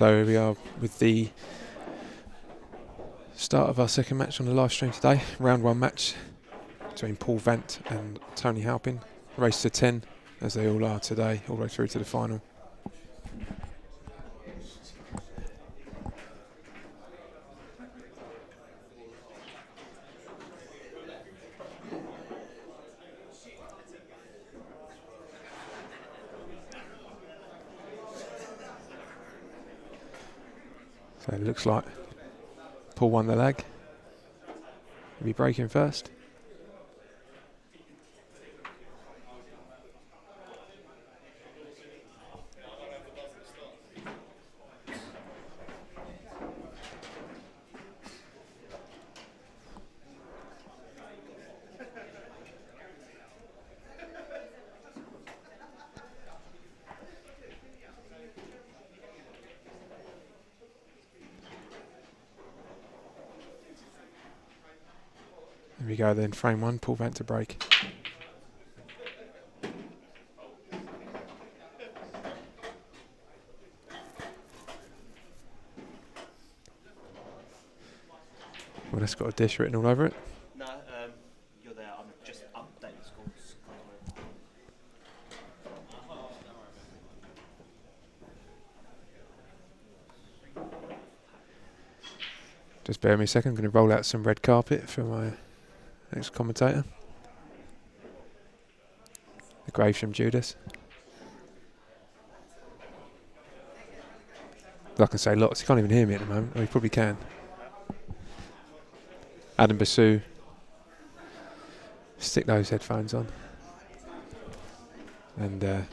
So here we are with the start of our second match on the live stream today. Round 1 match between Paul Vant and Tony Halpin. Race to 10, as they all are today, all the way through to the final. So it looks like Paul won the leg. He'll be breaking first. There we go then, frame 1, Paul Vant to break. Well, that's got a dish written all over it. No, you're there. I'm just updating the scores. Just bear me a second, I'm going to roll out some red carpet for my next commentator. The Graves from Judas. I can say lots, he can't even hear me at the moment. Oh, he probably can. Adam Basu. Stick those headphones on. And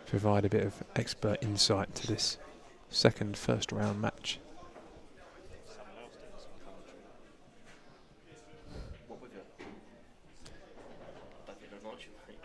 provide a bit of expert insight to this second first round match. What with it? I don't think they're launching, mate.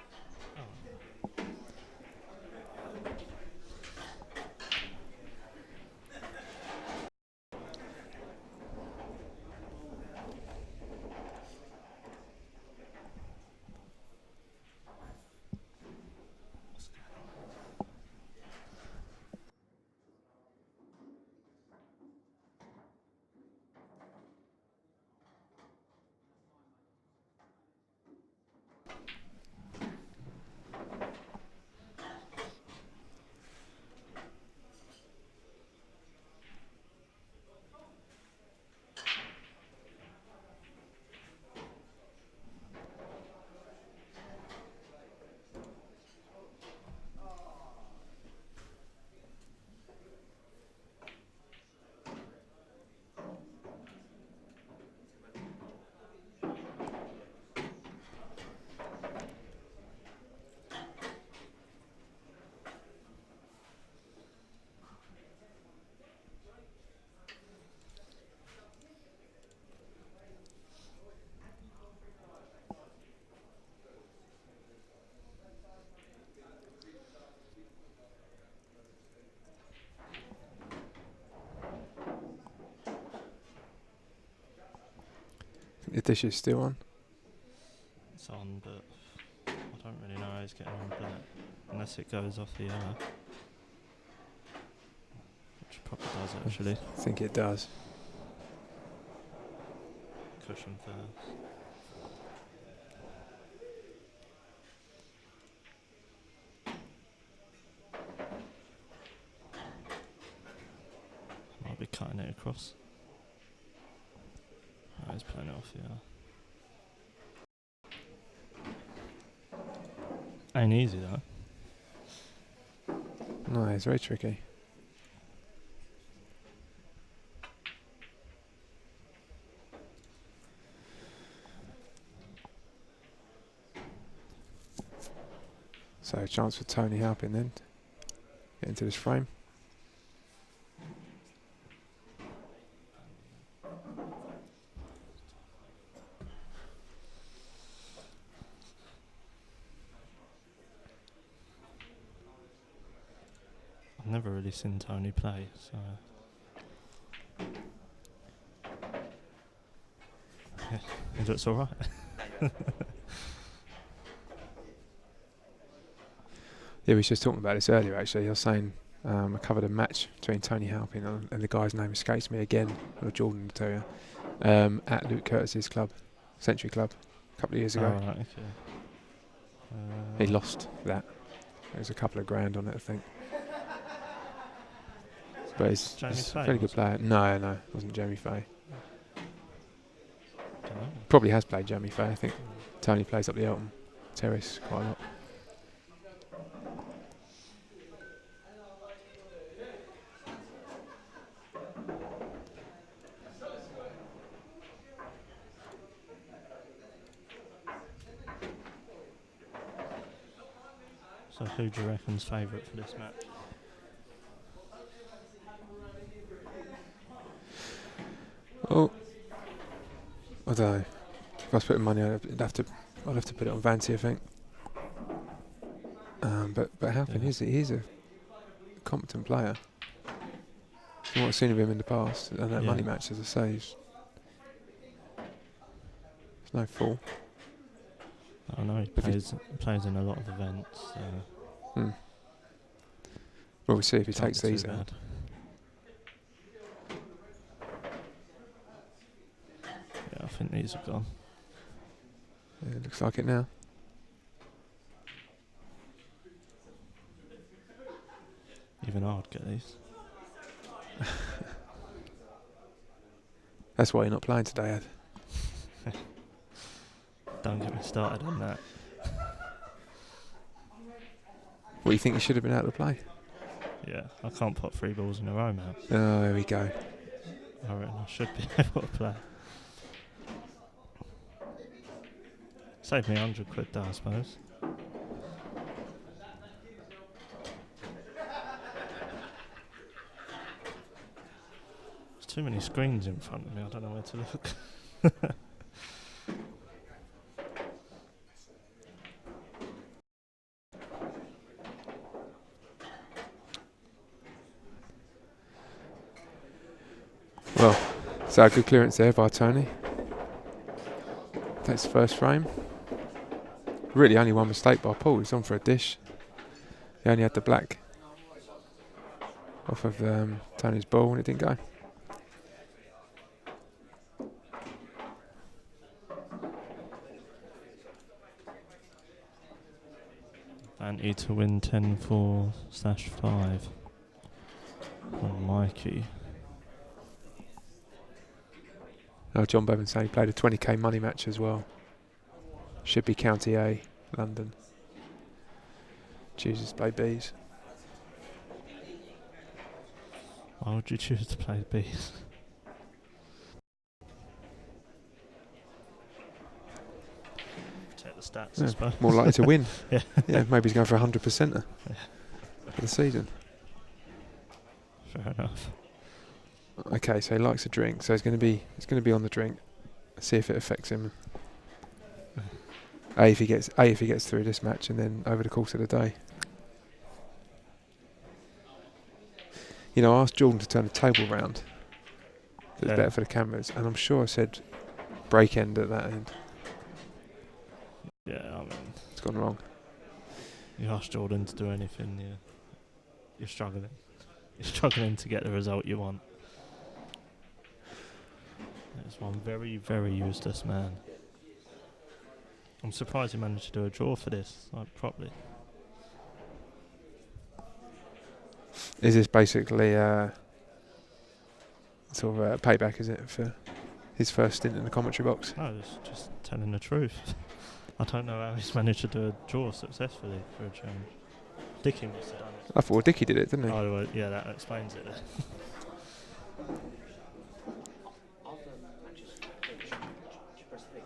The dish is still on. It's on, but I don't really know how he's getting on with it. Unless it goes off the which probably does actually. I think it does. Cushion first. Might be cutting it across. Oh, he's playing it off, yeah. Ain't easy though. No, it's very tricky. So a chance for Tony Halpin then to get into this frame. I've never really seen Tony play, so yeah, he looks alright. Yeah, we were just talking about this earlier. Actually, I was saying I covered a match between Tony Halpin and the guy's name escapes me again, or Jordan to tell you, at Luke Curtis's club, Century Club, a couple of years ago. Oh, right, okay. He lost that. There was a couple of grand on it, I think. But he's Jamie a Fay, very good was it? player. No, it wasn't Jamie Fay. Dunno. Probably has played Jamie Fay. I think Tony plays up the Elton Terrace quite a lot. So who do you reckon's favourite for this match? Oh, I don't know. If I was putting money on it, I'd have to put it on Vanty, I think. But Halpin Yeah. he's a competent player. From what I've seen of him in the past, and that Yeah. money match, as I say, he's no fool. I know he If he- plays in a lot of events. So Hmm. Well, we'll see if he can't takes be too these out. bad. Yeah, I think these are gone. Yeah, it looks like it now. Even I'd get these. That's why you're not playing today, Ed. Don't get me started on that. What, you think you should have been able to play? Yeah, I can't put 3 balls in a row now. Oh, here we go. I reckon I should be able to play. Save me £100 though, I suppose. There's too many screens in front of me, I don't know where to look. Well, so a good clearance there by Tony. That's the first frame. Really only one mistake by Paul. He's on for a dish. He only had the black off of Tony's ball and it didn't go. Vant to win 10-4/5 on Mikey. Oh, John Bevan saying he played a 20k money match as well. Should be County A, London. Chooses to play Bs. Why would you choose to play Bs? Protect the stats, I Yeah, suppose. more likely to win. Yeah. Yeah, maybe he's going for a 100%er for the season. Fair enough. Okay, so he likes a drink, so it's going to be on the drink. See if it affects him. If he gets through this match, and then over the course of the day. You know, I asked Jordan to turn the table round. It's Yeah. better for the cameras, and I'm sure I said break end at that end. Yeah, I mean, It's gone wrong. you ask Jordan to do anything, you're struggling. You're struggling to get the result you want. There's one very, very useless man. I'm surprised he managed to do a draw for this, like, properly. Is this basically sort of a payback, is it, for his first stint in the commentary box? No, it's just telling the truth. I don't know how he's managed to do a draw successfully for a change. Dickie must have done it. I thought Dickie did it, didn't he? Oh, well, yeah, that explains it then. After matches, should you press the thing?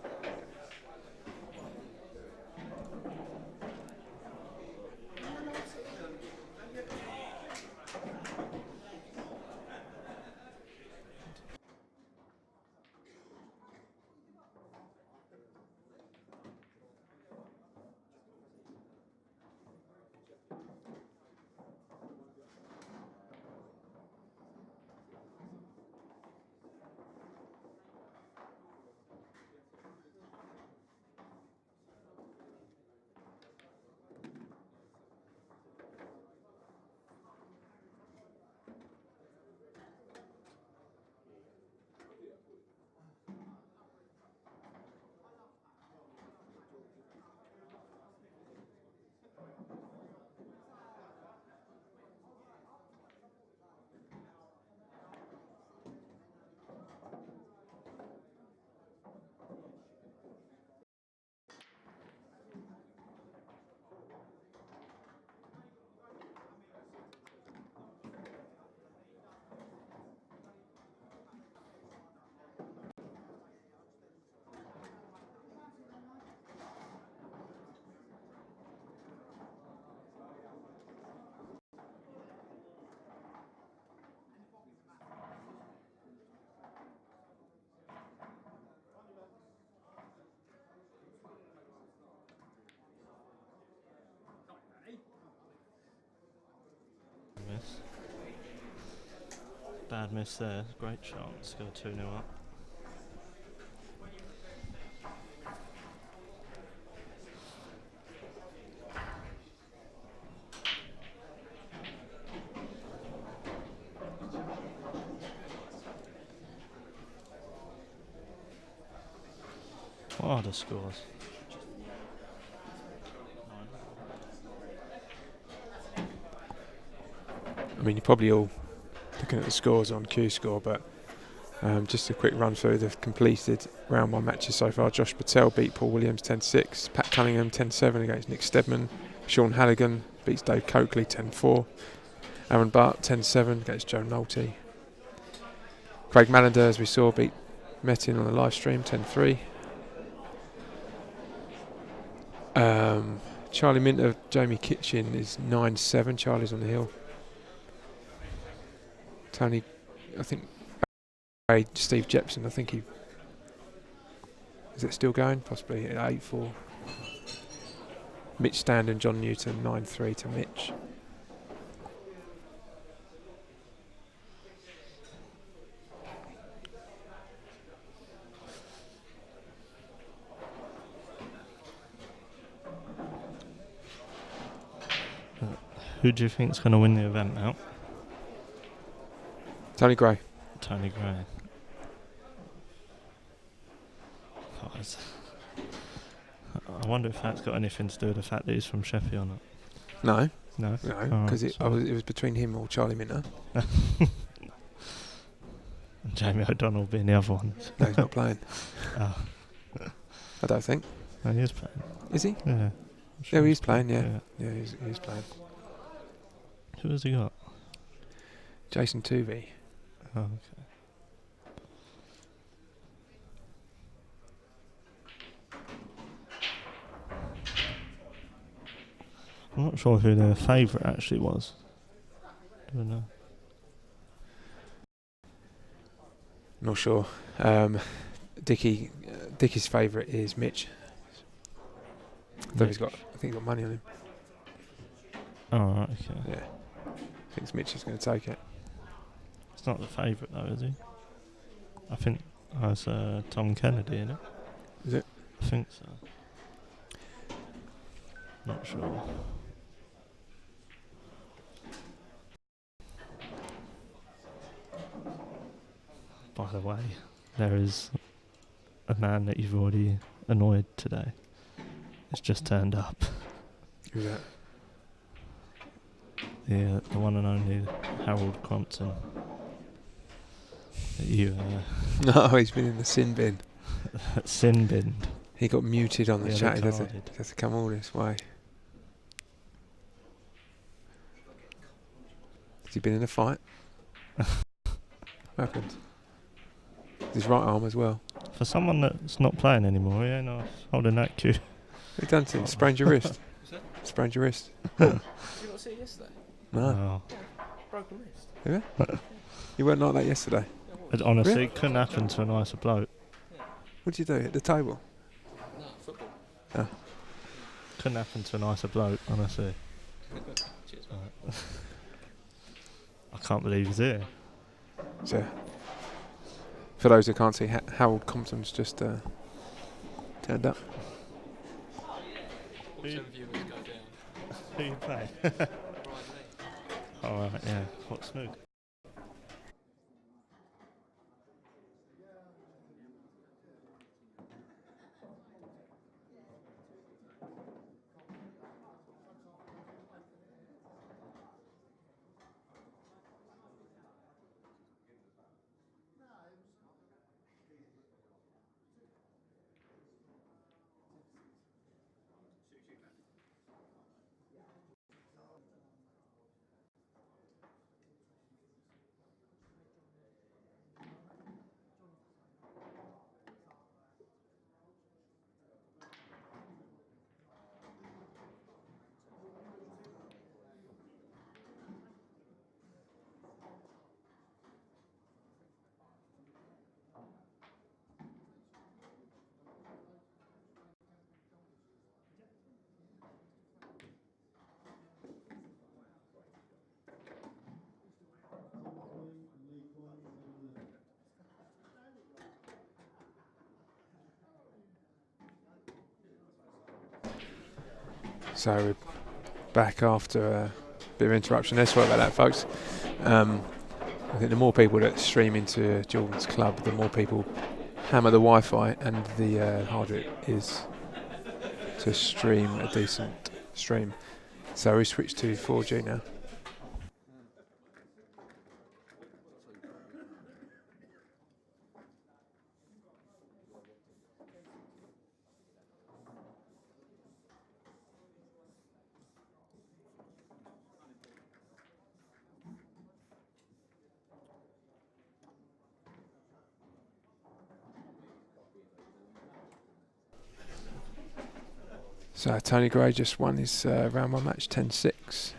Bad miss there. Great chance. Go 2-0 up. What are the scores? I mean, you're probably all looking at the scores on Q Score, but just a quick run through the completed round one matches so far. Josh Patel beat Paul Williams 10-6. Pat Cunningham 10-7 against Nick Stedman. Sean Halligan beats Dave Coakley 10-4. Aaron Bart 10-7 against Joe Nolte. Craig Mallender, as we saw, beat Metin on the live stream 10-3. Charlie Minter, Jamie Kitchen is 9-7. Charlie's on the hill. Tony, I think, Steve Jepson, I think he... Is it still going? Possibly at 8-4. Mitch Stand and John Newton 9-3 to Mitch. Who do you think's going to win the event now? Tony Gray. Tony Gray. I wonder if that's got anything to do with the fact that he's from Sheffield or not. No, No? because it was between him or Charlie Minter. And Jamie O'Donnell being the other one. No, he's not playing. Oh. I don't think. No, he is playing. Is he? Yeah. Yeah, he's playing, yeah. Yeah, he's playing. Who has he got? Jason Tuvey. Oh, okay. I'm not sure who their favourite actually was. I don't know. Not sure. Dickie's favourite is Mitch. I think he's got money on him. Oh, right, okay. Yeah. I think Mitch is going to take it. It's not the favourite though, is he? I think that's Tom Kennedy, isn't it? Is it? I think so. Not sure. By the way, there is a man that you've already annoyed today. It's just turned up. Who's that? The one and only Harold Crompton. You No, he's been in the sin bin. sin bin. He got muted on the Yeah, chat. He retarded. has to come all this way. Has he been in a fight? What happened? His right arm as well. For someone that's not playing anymore, yeah, no, holding that cue. What have you done to him? Sprained your wrist? Sprained your wrist? Did you not see it yesterday? No. Oh. Broken wrist. Yeah? You weren't like that yesterday. Honestly, Really? it couldn't happen to a nicer bloke. What did you do? Hit the table? No, football. Couldn't happen to a nicer bloke, honestly. Cheers, mate. I can't believe he's here. So, for those who can't see, Harold Compton's just turned up. Watch them viewers go down. Who you play? Alright, yeah. What Snook? So we're back after a bit of interruption there. Sorry about that, folks. I think the more people that stream into Jordan's club, the more people hammer the Wi-Fi, and the harder it is to stream a decent stream. So we switched to 4G now. So Tony Gray just won his round one match 10-6,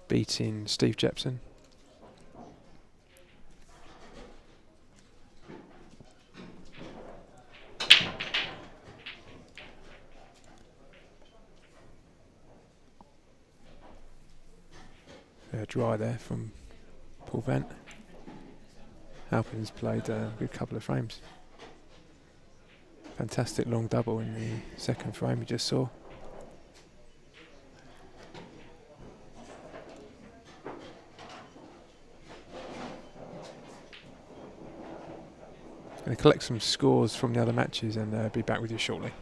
beating Steve Jepson. Dry there from Paul Vant. Halpin's played a good couple of frames. Fantastic long double in the second frame we just saw. Going to collect some scores from the other matches and be back with you shortly.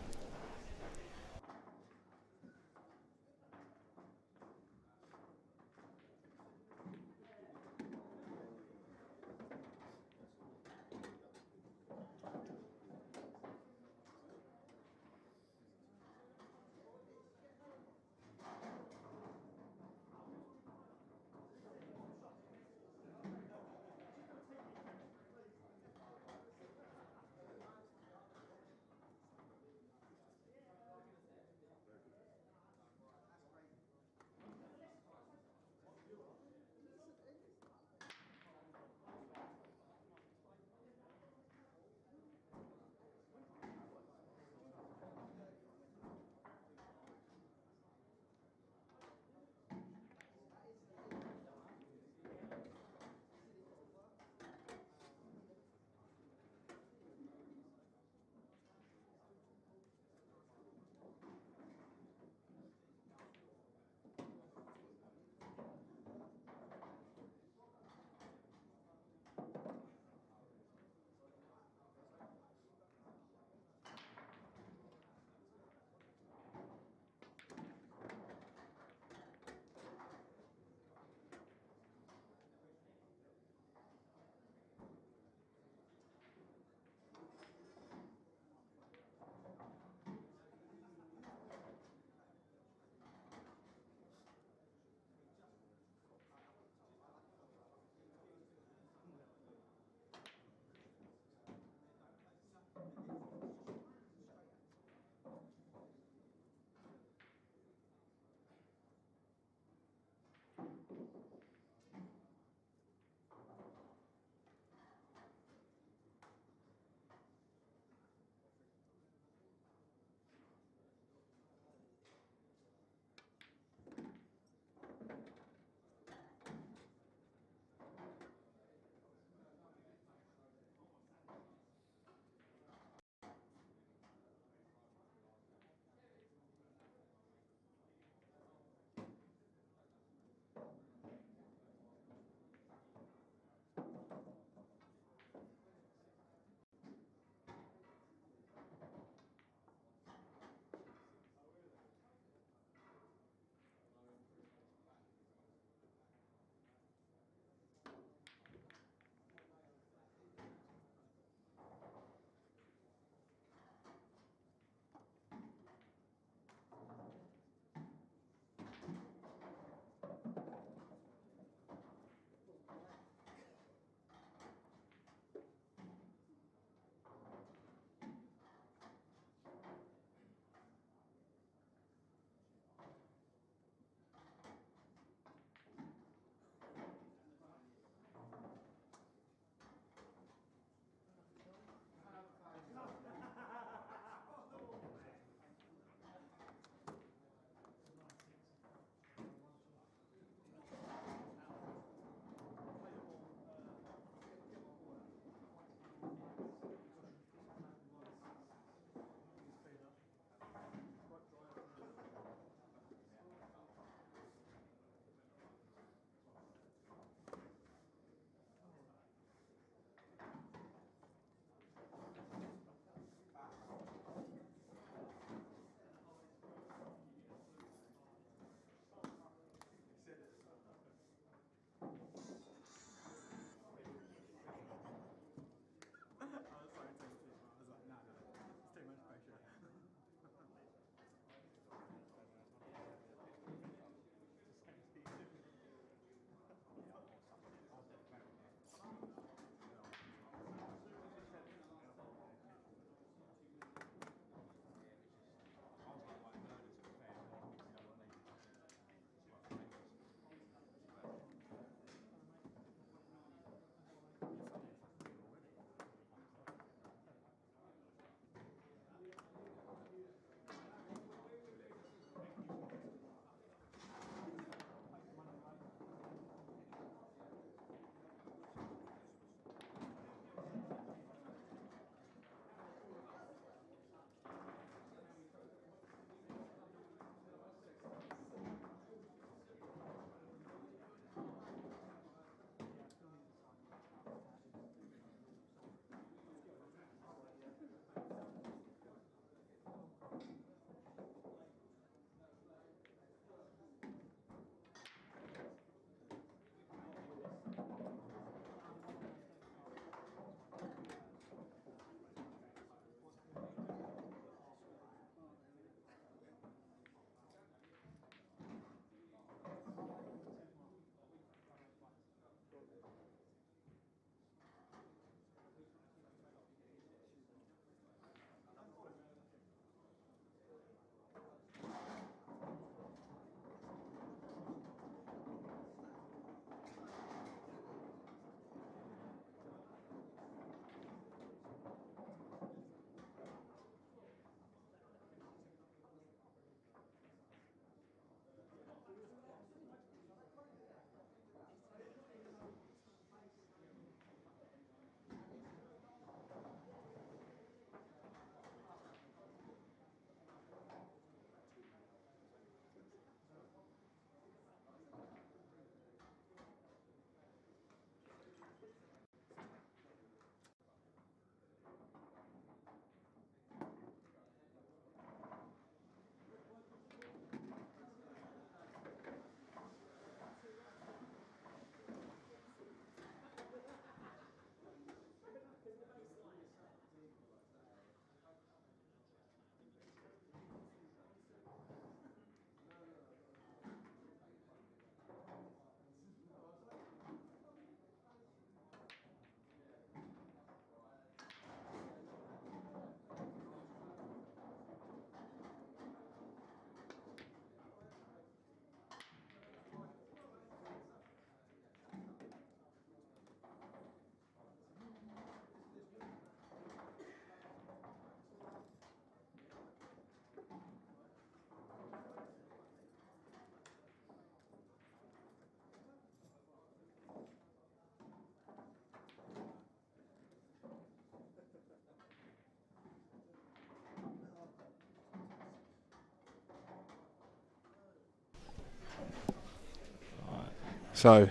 So,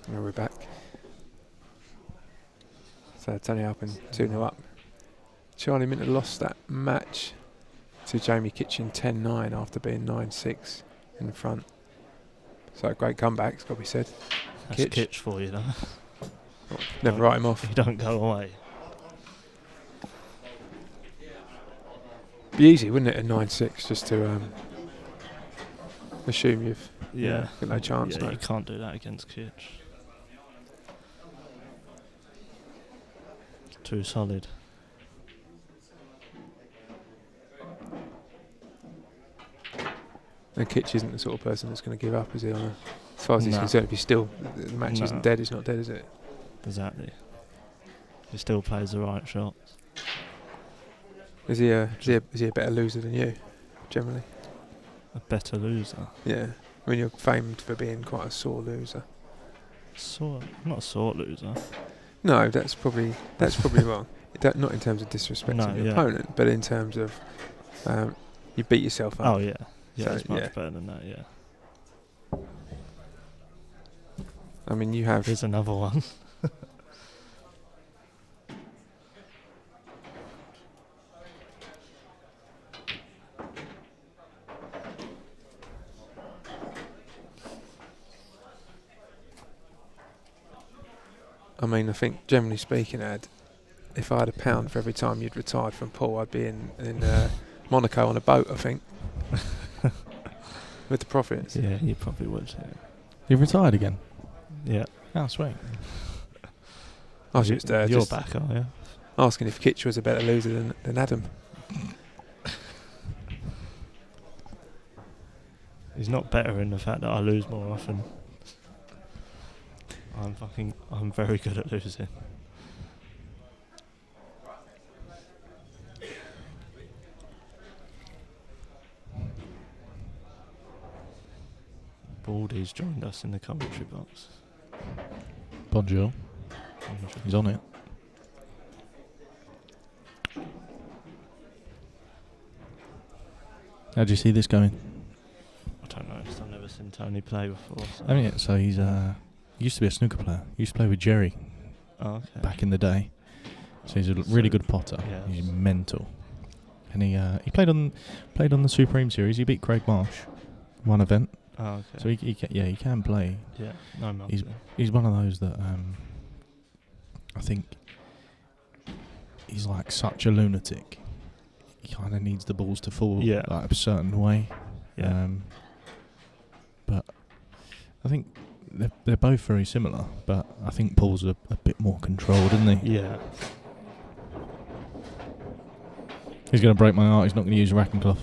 now we're back. So Tony Halpin 2-0 up. Charlie Minter lost that match to Jamie Kitchen 10-9 after being 9-6 in the front. So a great comeback, it's got to be said. That's Kitch for you, though. Never write him off. You don't go away. Be easy, wouldn't it, at 9-6, just to assume you've got no chance. Yeah, No. you can't do that against Kitch. Too solid. And Kitch isn't the sort of person that's going to give up, is he? As far as he's No. concerned, if he's still the match No. isn't dead, it's not dead, is it? Exactly. He still plays the right shots. Is he a better loser than you, generally? A better loser. Yeah. I mean, you're famed for being quite a sore loser. Not a sore loser. No, that's probably wrong. Not in terms of disrespecting your opponent, but in terms of you beat yourself up. Oh yeah, yeah, So, it's much better than that. Yeah. I mean, you have. Here's another one. I mean, I think generally speaking, Ed, if I had £1 for every time you'd retired from pool, I'd be in Monaco on a boat, I think, with the profits. Yeah, you probably would. Yeah. You've retired again? Yeah. Oh, sweet. I was just, You're just back, are you? asking if Kitch was a better loser than Adam. He's not better in the fact that I lose more often. I'm very good at losing. Baldy's joined us in the commentary box. Bonjour. He's on it. How do you see this going? I don't know, I've never seen Tony play before. So. Oh yeah, so he's he used to be a snooker player. He used to play with Jerry Oh, okay. back in the day. So he's a really good potter. Yeah. He's mental. And he played on the Supreme Series. He beat Craig Marsh, one event. Oh, okay. So he can play. Yeah, no more. He's one of those that I think he's like such a lunatic. He kind of needs the balls to fall like a certain way. Yeah. But I think they're both very similar. But I think Paul's a bit more controlled, isn't he? Yeah. He's going to break my heart. He's not going to use a racking cloth.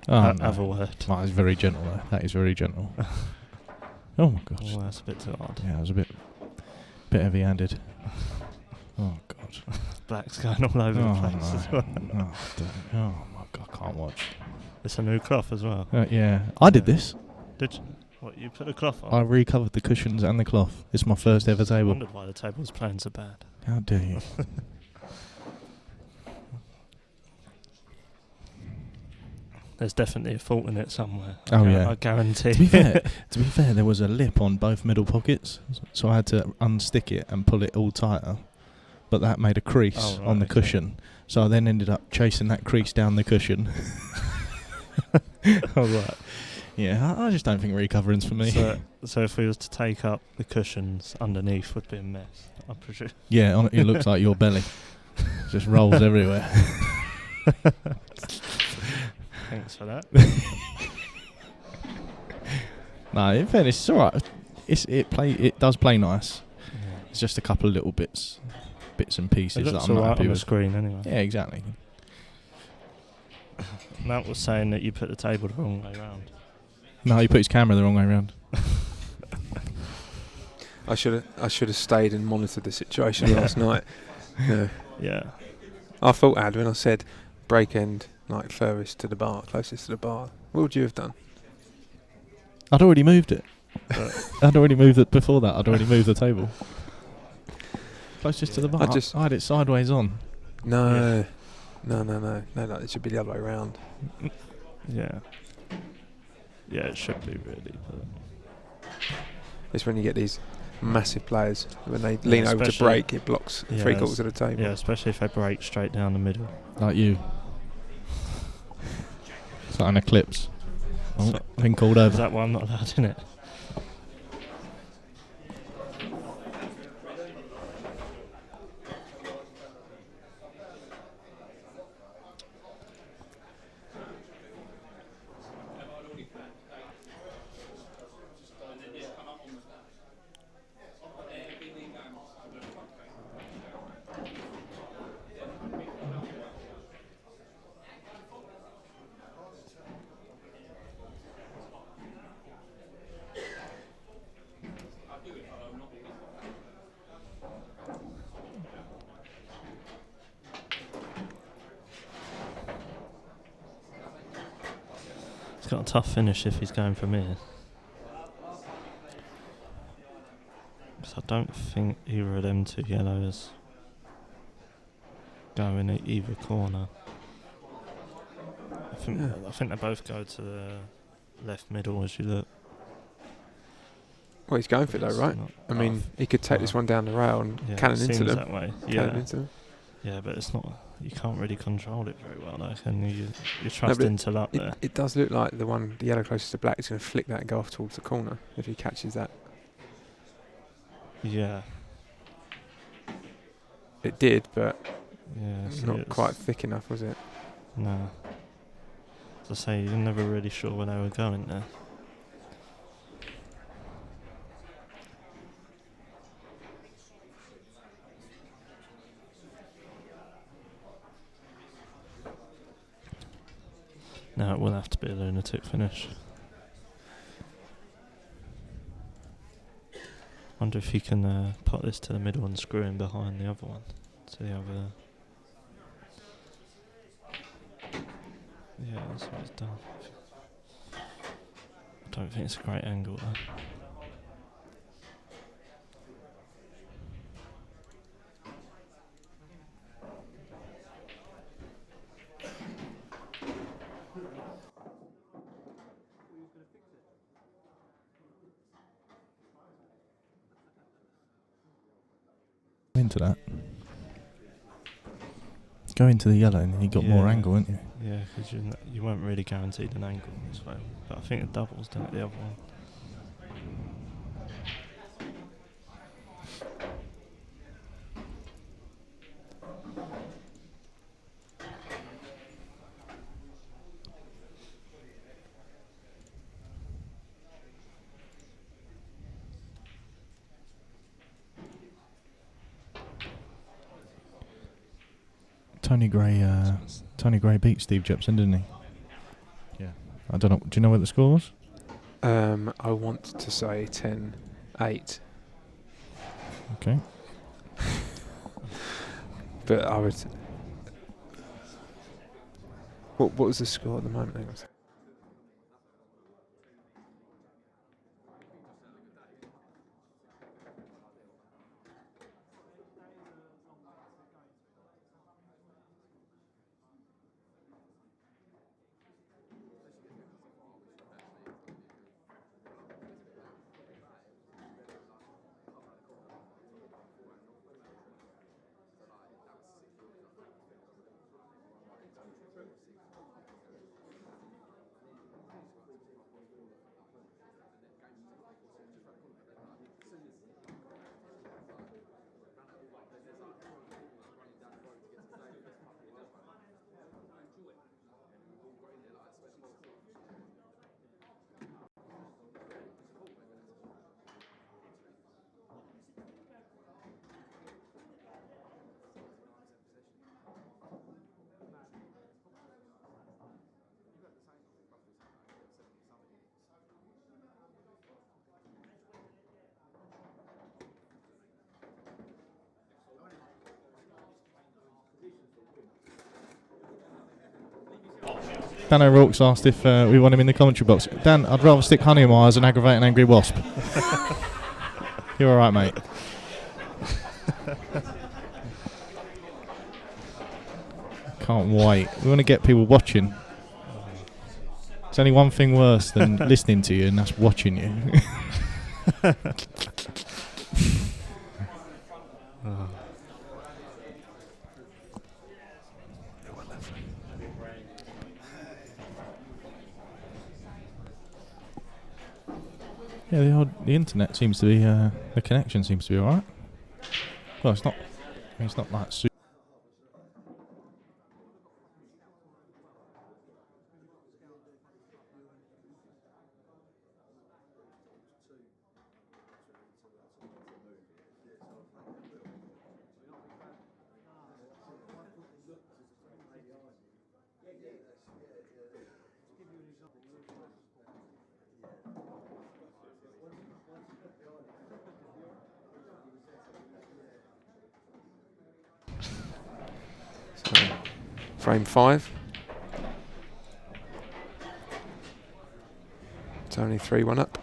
Have a word. Oh, it's very gentle though. That is very gentle. Oh my gosh. Oh, that's a bit too hard. Yeah, it was a bit heavy-handed. Oh god. Black's going all over the place as well. Oh my god, I can't watch. It's a new cloth as well. Yeah, I did this. Did you? What, you put a cloth on? I recovered the cushions and the cloth. It's my first ever I table. wondered why the table was playing so bad. How dare you? There's definitely a fault in it somewhere. Oh, yeah. I guarantee. To be fair, there was a lip on both middle pockets, so I had to unstick it and pull it all tighter. But that made a crease on the cushion, so I then ended up chasing that crease down the cushion. All right. Yeah, I just don't think recovering's for me. So if we was to take up the cushions underneath, would be a mess. I presume. Yeah, it looks like your belly just rolls everywhere. Thanks for that. No, in fairness, it's alright. It does play nice. Yeah. It's just a couple of little bits and pieces It that looks I'm not alright happy on the with. screen anyway. Yeah, exactly. Matt was saying that you put the table the wrong way round. No, he put his camera the wrong way around. I should have stayed and monitored the situation last night. Yeah. Yeah. I thought, Ad, when I said break end, like furthest to the bar, closest to the bar, what would you have done? I'd already moved it. I'd already moved it before that. I'd already moved the table. Closest to the bar. I had it sideways on. No. No, like it should be the other way around. Yeah. Yeah, it should be really, but It's when you get these massive players, when they lean over to break, it blocks 3/4 of the table. Yeah, especially if they break straight down the middle. Like you. It's like an eclipse. Oh, been called over. Is that why I'm not allowed in it? He's got a tough finish if he's going from here. Because I don't think either of them two yellows go in either corner. I think they both go to the left middle as you look. Well, he's going for it though, right? I mean, he could take this one down the rail and cannon into them. That way. Cannon into them. Yeah, but it's not. You can't really control it very well, though, can you? You're trusting to luck there. It does look like the yellow closest to black is going to flick that and go off towards the corner if he catches that. Yeah. It did, but yeah, not quite thick enough, was it? No. As I say, you're never really sure where they were going there. Now it will have to be a lunatic finish. Wonder if he can put this to the middle and screw in behind the other one. To the other. Yeah, that's what he's done. I don't think it's a great angle though. Into that. Go into the yellow and then you got more angle, haven't you? Yeah, because you weren't really guaranteed an angle this way. But I think the double's done it the other one. Tony Gray beat Steve Jepson, didn't he? Yeah. I don't know. Do you know what the score was? I want to say 10-8. Okay. But I would. What was the score at the moment? Hang on a second. Dan O'Rourke's asked if we want him in the commentary box. Dan, I'd rather stick honey in my eyes and aggravate an angry wasp. You're all right, mate. Can't wait. We want to get people watching. There's only one thing worse than listening to you, and that's watching you. Oh. Yeah, the internet seems to be, the connection seems to be alright. Well, it's not like super. So, frame 5. It's only 3-1 up.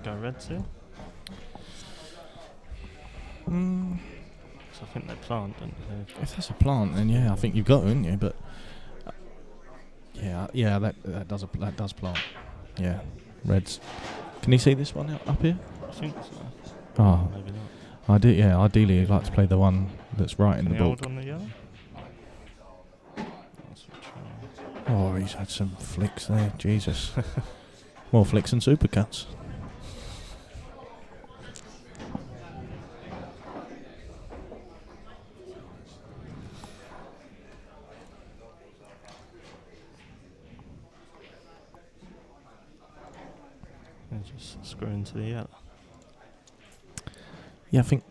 Go red still? Mm, So I think they plant, don't they? if that's a plant, then yeah, I think you've got to, haven't you? But yeah, that does plant. Yeah, reds. Can you see this one up here? I think so. Oh, Maybe not. ideally, I'd like to play the one that's right in Can the you hold book. on the yellow? That's what try. Oh, he's had some flicks there. Jesus, more flicks than supercuts. Yeah, just screw into the yellow. Yeah, I think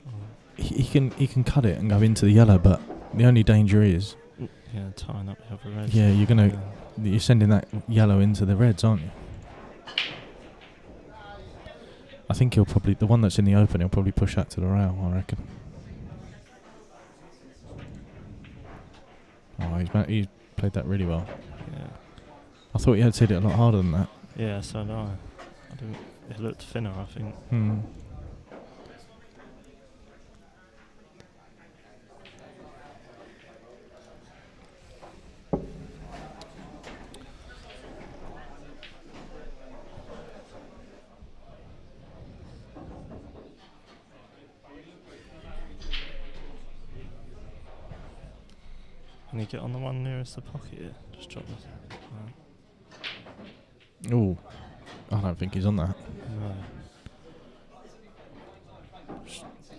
he can cut it and go into the yellow, but the only danger is, Yeah, tying up the other reds. yeah, you're sending that yellow into the reds, aren't you? I think he'll probably, the one that's in the open, he'll probably push that to the rail, I reckon. Oh, he's played that really well. Yeah. I thought he had hit it a lot harder than that. Yeah, so did I. It looked thinner, I think. Hmm. Can you get on the one nearest the pocket here? Just drop this. Ooh, I don't think he's on that. No.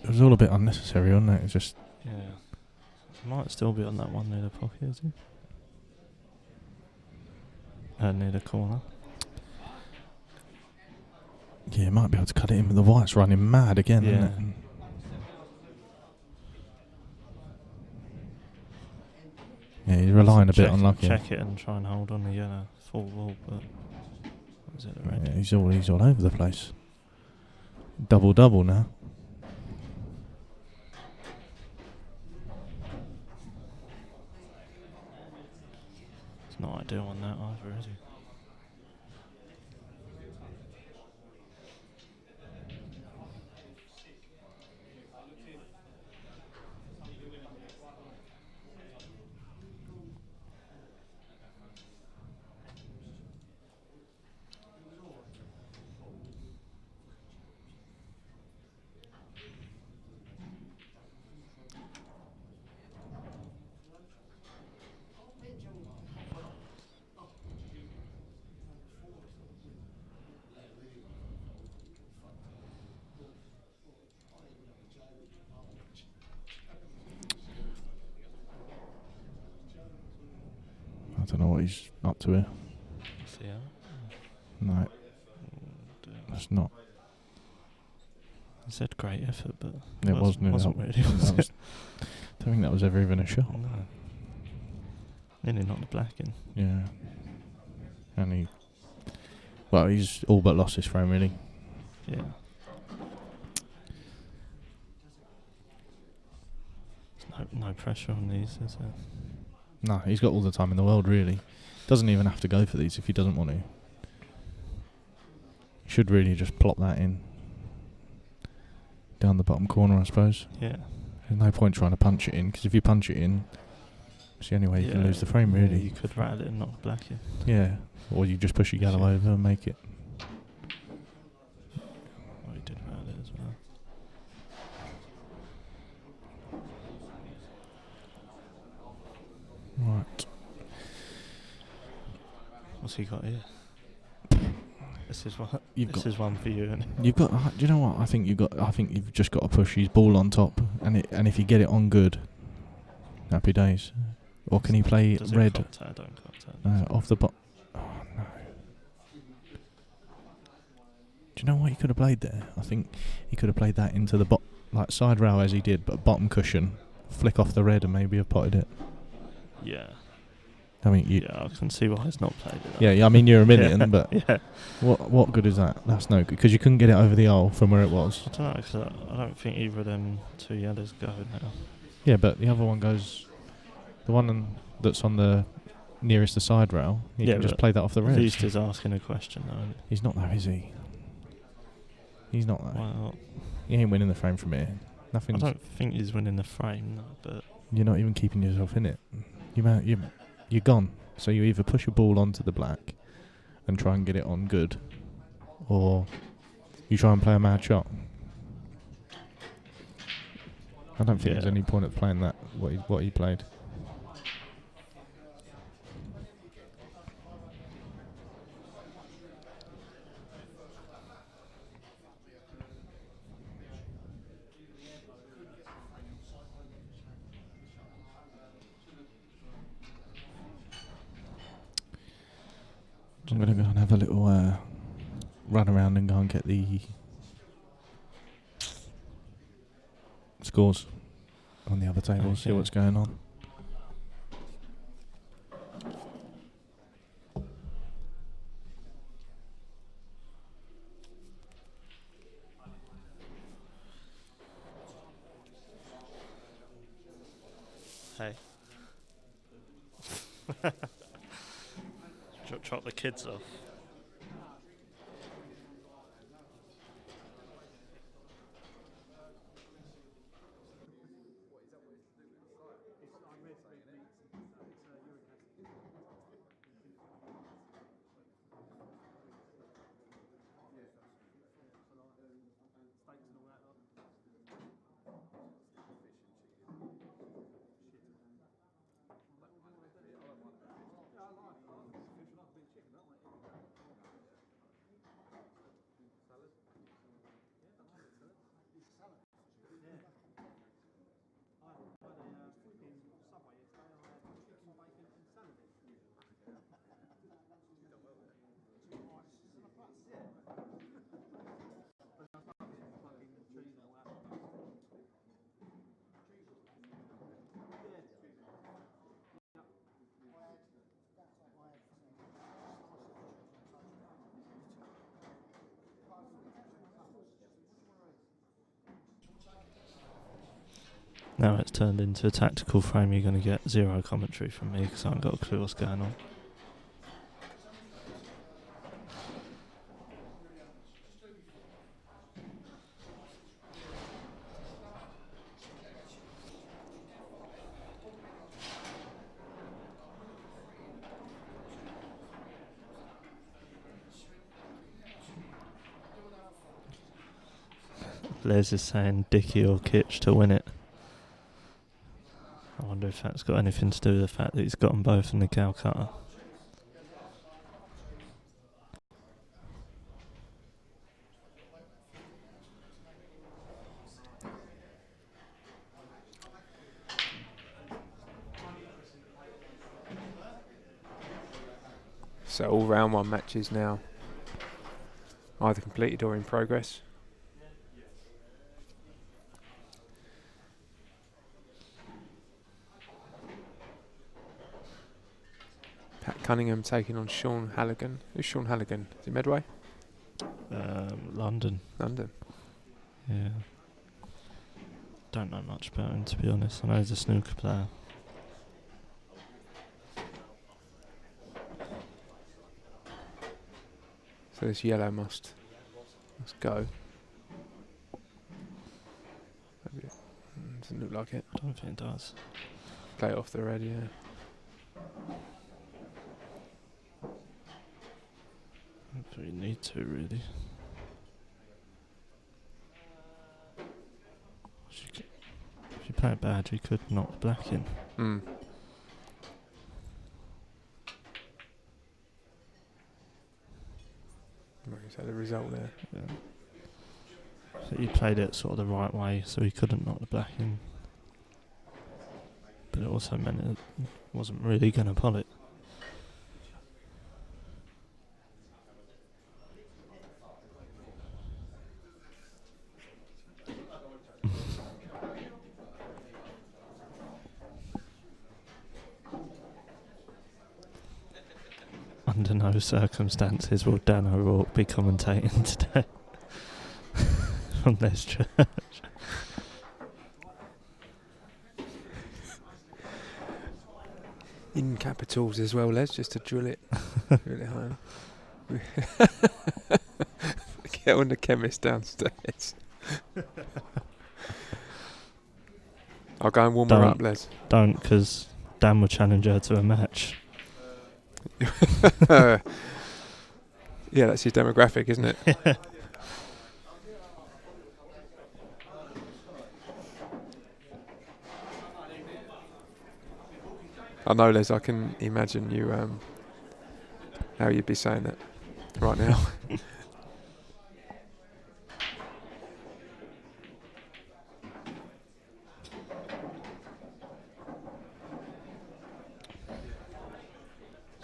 It was all a bit unnecessary, wasn't it? It's just, Yeah. He might still be on that one near the pocket, is he? Near the corner. yeah, he might be able to cut it in, but the white's running mad again, isn't Yeah. it? Yeah, he's relying a bit on luck here. Check it and try and hold on the yellow full wall, but was it the red? Yeah, he's all over the place. Double now. It's not ideal on that either, is he? I don't know what he's up to here. See how? No, that's not. He said great effort, but It wasn't really, was it? I don't think that was ever even a shot. No. Nearly knocked the black in. Yeah. And he's all but lost his frame, really. Yeah. There's no pressure on these, is there? No, he's got all the time in the world, really. Doesn't even have to go for these if he doesn't want to. Should really just plop that in. Down the bottom corner, I suppose. Yeah. There's no point trying to punch it in, because if you punch it in, It's the only way you can lose the frame, Yeah, really. you could rattle it and knock black in. Yeah, or you just push your yellow over and make it. Oh, he did rattle it as well. Right. What's he got here? This is one for you, isn't it? You've got. Do you know what? I think you've just got to push his ball on top, and if you get it on good, happy days. Or can he play Does red? It don't Off the bot. Oh no. Do you know what he could have played there? I think he could have played that into the like side rail as he did, but bottom cushion, flick off the red and maybe have potted it. Yeah. I mean, I can see why he's not played it. Yeah, I mean you're a million, but yeah. What good is that? That's no good because you couldn't get it over the hole from where it was. I don't know, 'cause I don't think either of them two yellows go now. Yeah, but the other one goes. The one that's on the nearest the side rail, you can just play that off the red. At least he's asking a question, though. He's not though, is he? He's not though. Well, he ain't winning the frame from here. Nothing. I don't think he's winning the frame, though, but you're not even keeping yourself in it. You're gone. So you either push a ball onto the black and try and get it on good, or you try and play a mad shot. I don't think there's any point of playing that. What he played. I'm going to go and have a little run around and go and get the scores on the other table, see what's going on. Hey. Drop the kids off. Now it's turned into a tactical frame. You're going to get zero commentary from me because I haven't got a clue what's going on. Les is saying Dicky or Kitch to win it. I wonder if that's got anything to do with the fact that he's got them both in the Calcutta. So all round one matches now either completed or in progress. Pat Cunningham taking on Sean Halligan. Who's Sean Halligan? Is he Medway? London. London. Yeah. Don't know much about him, to be honest. I know he's a snooker player. So this yellow must go. Maybe it doesn't look like it. I don't think it does. Play it off the red, yeah. So you need to, really. If you play it bad, you could knock the black in. Mm. Like you said, the result there. Yeah. So he played it sort of the right way, so he couldn't knock the black in. But it also meant it wasn't really going to pull it. Under no circumstances will Dan O'Rourke be commentating today from this church. In capitals as well, Les, just to drill it home. Get on the chemist downstairs. I'll go and warm her up, Les. Don't, because Dan will challenge her to a match. Yeah, that's his demographic, isn't it? I know, Les, I can imagine you, how you'd be saying that right now.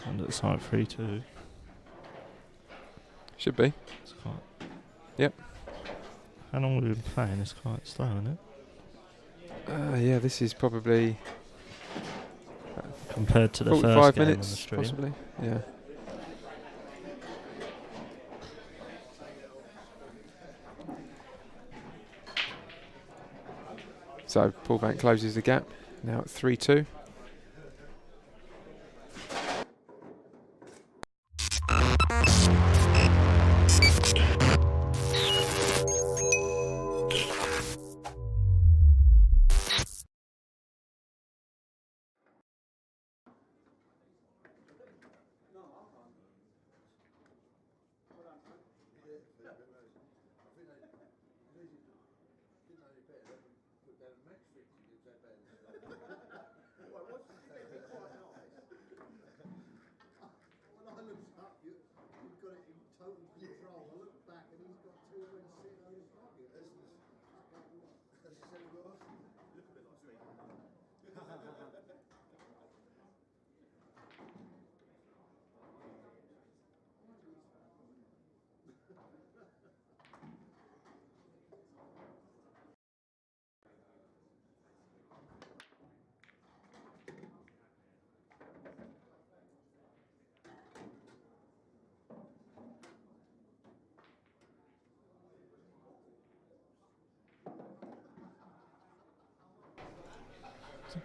And it's like 3-2. Should be. It's quite. Yep. How long have we been playing? It's quite slow, isn't it? Yeah, this is probably compared to the 45 first game minutes, on the stream. possibly. Yeah. So Paul Vant closes the gap. Now at 3-2.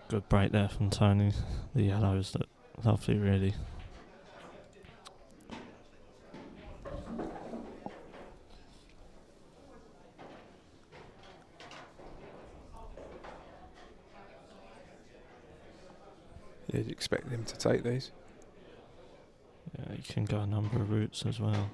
Good break there from Tony. The yellows look lovely, really. Yeah, you'd expect them to take these. Yeah, you can go a number of routes as well.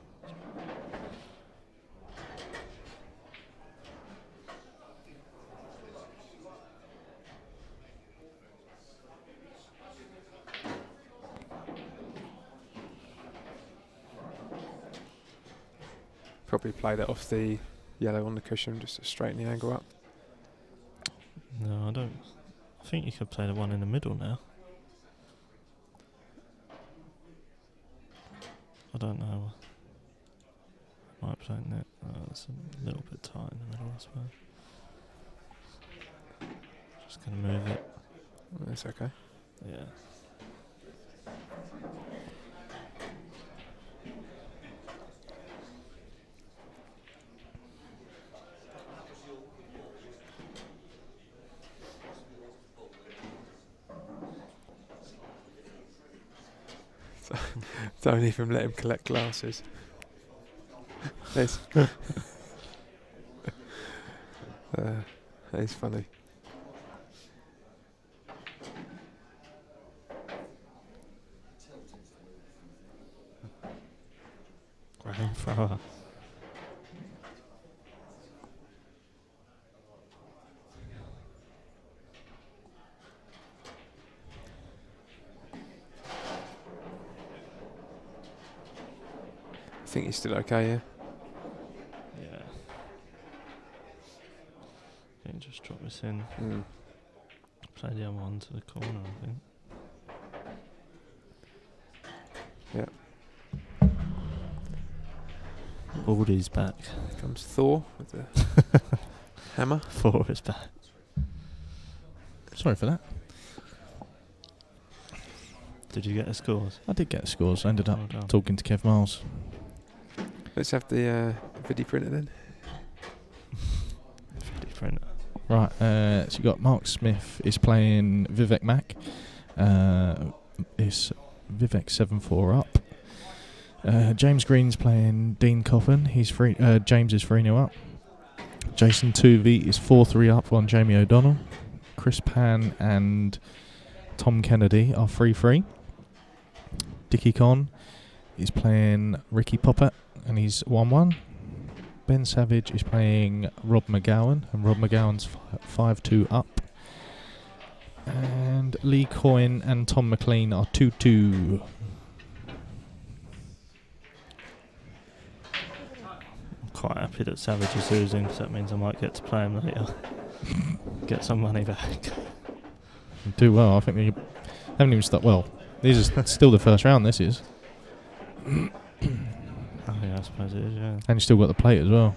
Probably play that off the yellow on the cushion just to straighten the angle up. No, I don't. I think you could play the one in the middle now. I don't know. Might play net. It's a little bit tight in the middle, I suppose. Just gonna move it. That's okay. Yeah. Don't even let him collect glasses. That is funny. Flamethrower. I think he's still okay, yeah. Yeah. I think just drop this in. Mm. Play the other one to the corner, I think. Yeah. Baldy's back. Comes Thor with the hammer. Thor is back. Sorry for that. Did you get the scores? I did get the scores. I ended up Well done. talking to Kev Miles. Let's have the video printer then. 50 printer. Right, so you got Mark Smith is playing Vivek Mack. It's Vivek 7-4 up. James Green's playing Dean Coffin. He's free. James is 3-0 up. Jason Tuvey is 4-3 up on Jamie O'Donnell. Chris Pan and Tom Kennedy are 3-3. Dickie Conn is playing Ricky Poppet and he's 1-1. Ben Savage is playing Rob McGowan and Rob McGowan's 5-2 up. And Lee Coyne and Tom McLean are 2-2. I'm quite happy that Savage is losing because that means I might get to play him later. Get some money back. Do well. I think they haven't even started. Well, these are still the first round. This is, Oh yeah, I suppose it is, yeah. and you still got the plate as well.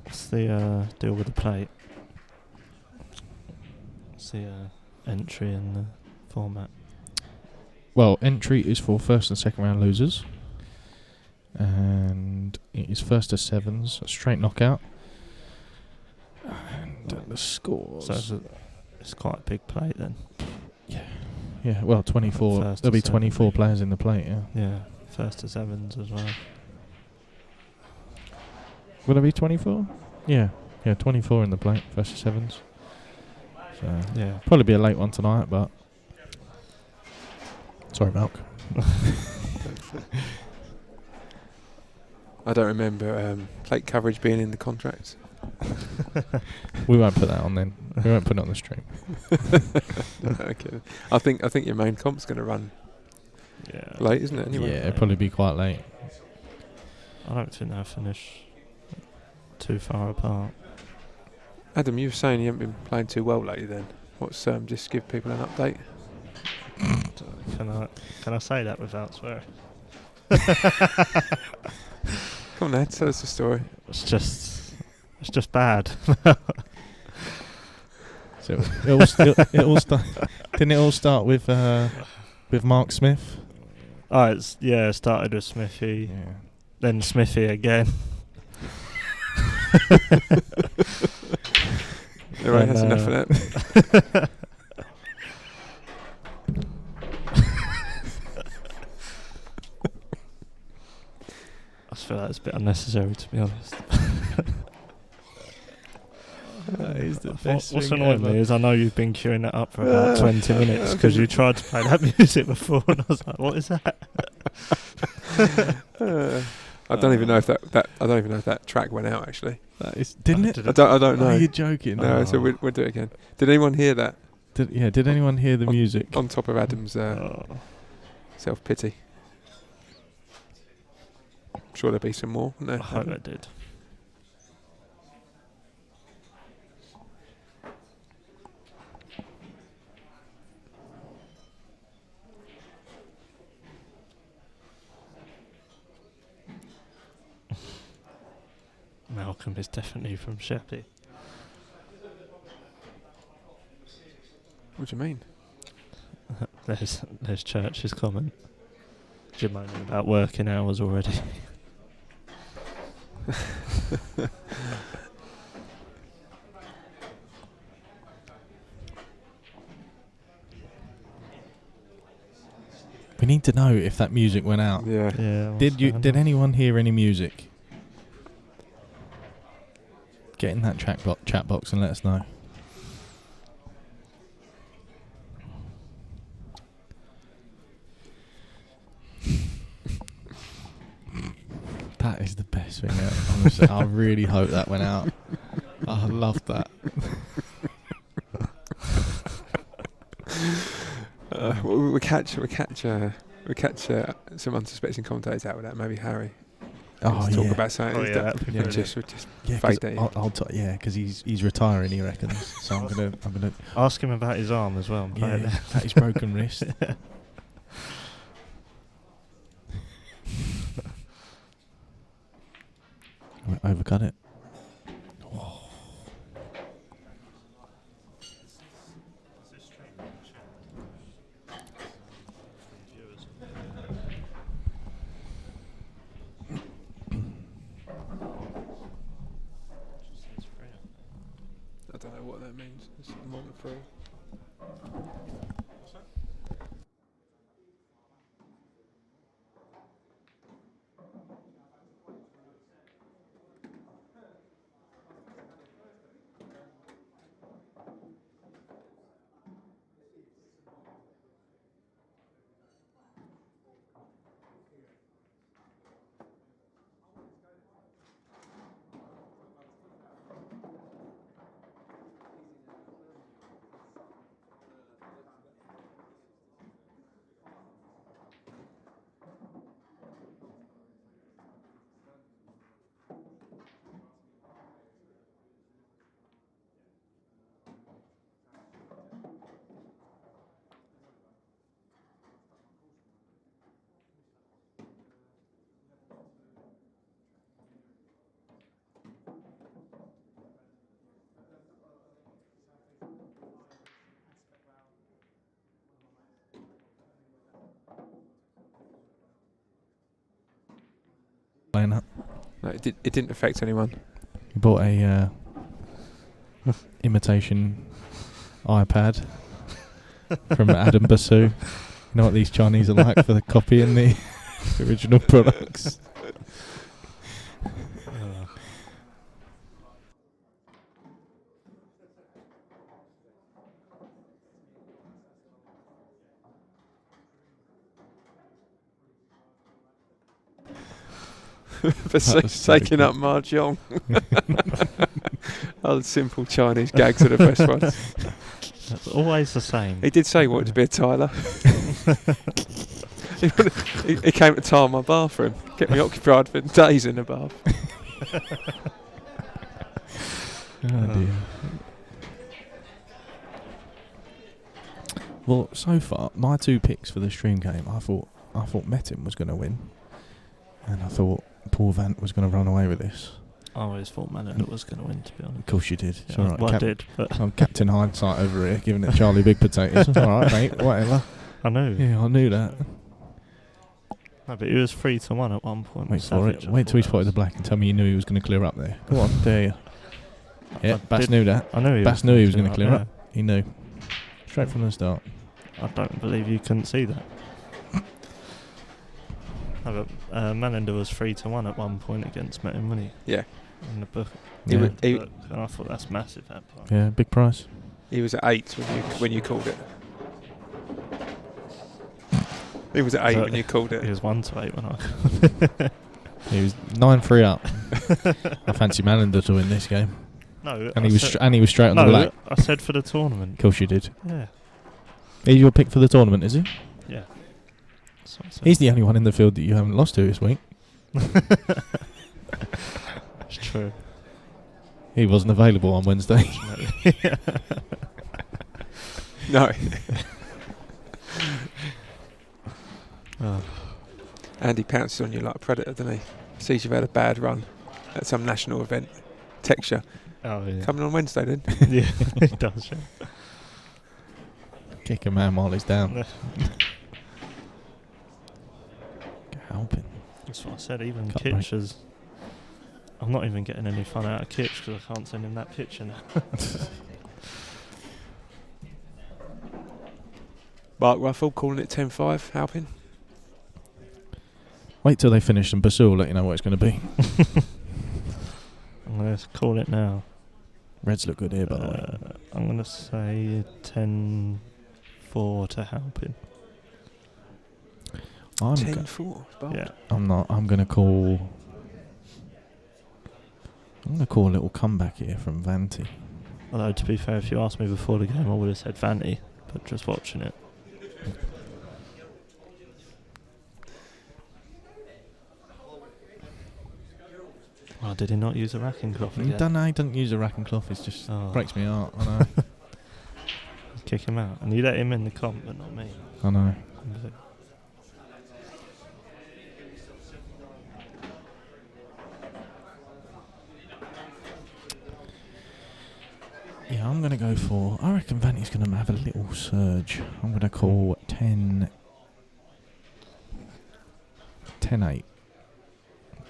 What's the deal with the plate? What's the entry in the format? Well, entry is for first and second round losers, and it is first to sevens, a straight knockout. And the scores. So it's quite a big plate then. Yeah, well, 24. First There'll to be seven. 24 players in the plate. Yeah. Yeah, first to sevens as well. Will there be 24? Yeah, 24 in the plate, first to sevens. So Yeah. probably be a late one tonight, but sorry, Malk. I don't remember plate coverage being in the contract. We won't put that on then. We won't put it on the stream. Okay. I think your main comp's going to run Yeah. late, isn't it? Anyway. Yeah, it'll probably be quite late. I don't think they'll finish too far apart. Adam, you were saying you haven't been playing too well lately. Then what's just give people an update? Can I say that without swearing? Come on, Ed, tell us the story. It's just bad. So it all didn't it all start with Mark Smith? Oh, it started with Smithy, Yeah. then Smithy again. All right, And, that's enough of that. I just feel like it's a bit unnecessary, to be honest. That is the What's annoyed me is I know you've been queuing it up for about 20 minutes because you tried to play that music before, and I was like, "What is that?" I don't even know if that track went out actually. That is, didn't it? I don't know. Are you joking? No, so we'll do it again. Did anyone hear that? Did anyone hear the music? On top of Adam's Oh. self-pity. I'm sure there'll be some more, won't I there? hope it did. Malcolm is definitely from Sheppey. What do you mean? There's Church's comment. You're moaning about working hours already. We need to know if that music went out. Yeah. Yeah. Did anyone hear any music? Get in that chat box and let us know. is the best thing ever. Honestly, I really hope that went out. I loved that. We catch some unsuspecting commentators out with that. Maybe Harry. Oh, Talk yeah. about something. Oh, yeah, that'd be brilliant. Just Yeah, fake that. because he's retiring, he reckons. So I'm gonna Ask him about his arm as well. And play it there. about his broken wrist. Overcut it. I don't know what that means. It's more than free. Playing that. No, it didn't affect anyone. He bought a imitation iPad from Adam Basu. You know what these Chinese are like for the copying the original products. For so taking good. up mahjong. Oh, the simple Chinese gags are the best ones. That's always the same. He did say he wanted to be a tiler. he came to tile my bathroom. Kept me occupied for days in the bath. Oh dear. Well, so far, my two picks for the stream game, I thought Metin was going to win, and I thought Paul Vant was going to run away with this. I always thought Mananda was going to win, to be honest. Of course you did. It's Yeah, all right. well, I did, but I'm Captain Hindsight over here, giving it Charlie Big Potatoes. It's all right, mate. Whatever. I know. Yeah, I knew that. No, but he was 3-1 at one point. Wait for it. Wait till he spotted the black and tell me you knew he was going to clear up there. Go on, dare you. Yeah, Bass knew that. I knew Bass knew he was going to clear yeah. up. He knew. Straight from the start. I don't believe you couldn't see that. No, but Mananda was 3-1 at one point against Metin, wasn't he? Yeah. In the book. Yeah. And I thought that's massive, that part. Yeah, big price. He was at 8 when you called it. He was at 8 when you called it. He was 1-8 when I. He was 9-3 up. I fancy Mananda to win this game. No, And he was straight on the black. I said for the tournament. Of course you did. Yeah. He's your pick for the tournament, is he? Yeah. That's what I said. He's the only one in the field that you haven't lost to this week. It's true. He wasn't available on Wednesday. No. Oh. Andy pounces on you like a predator, doesn't he? Sees you've had a bad run at some national event. Texts you. Oh, yeah. Coming on Wednesday then. Yeah, he does, yeah. Kick a man while he's down. Halpin. That's what I said, even Cut Kitch is... I'm not even getting any fun out of Kitch because I can't send him that picture now. Mark Ruffle calling it 10-5, Halpin. Wait till they finish and Basu will let you know what it's going to be. I'm going to call it now. Reds look good here, by the way. I'm going to say 10-4 to Halpin. I'm 10-4. I'm not. I'm going to call I'm going to call a little comeback here from Vanti. Although, to be fair, if you asked me before the game, I would have said Vanty, but just watching it. Oh, did he not use a racking cloth again? Don't know, he doesn't use a racking cloth, it just breaks me heart, I know. Kick him out. And you let him in the comp, but not me. I know. Yeah, I'm going to go for... I reckon Vanty's going to have a little surge. I'm going to call 10-8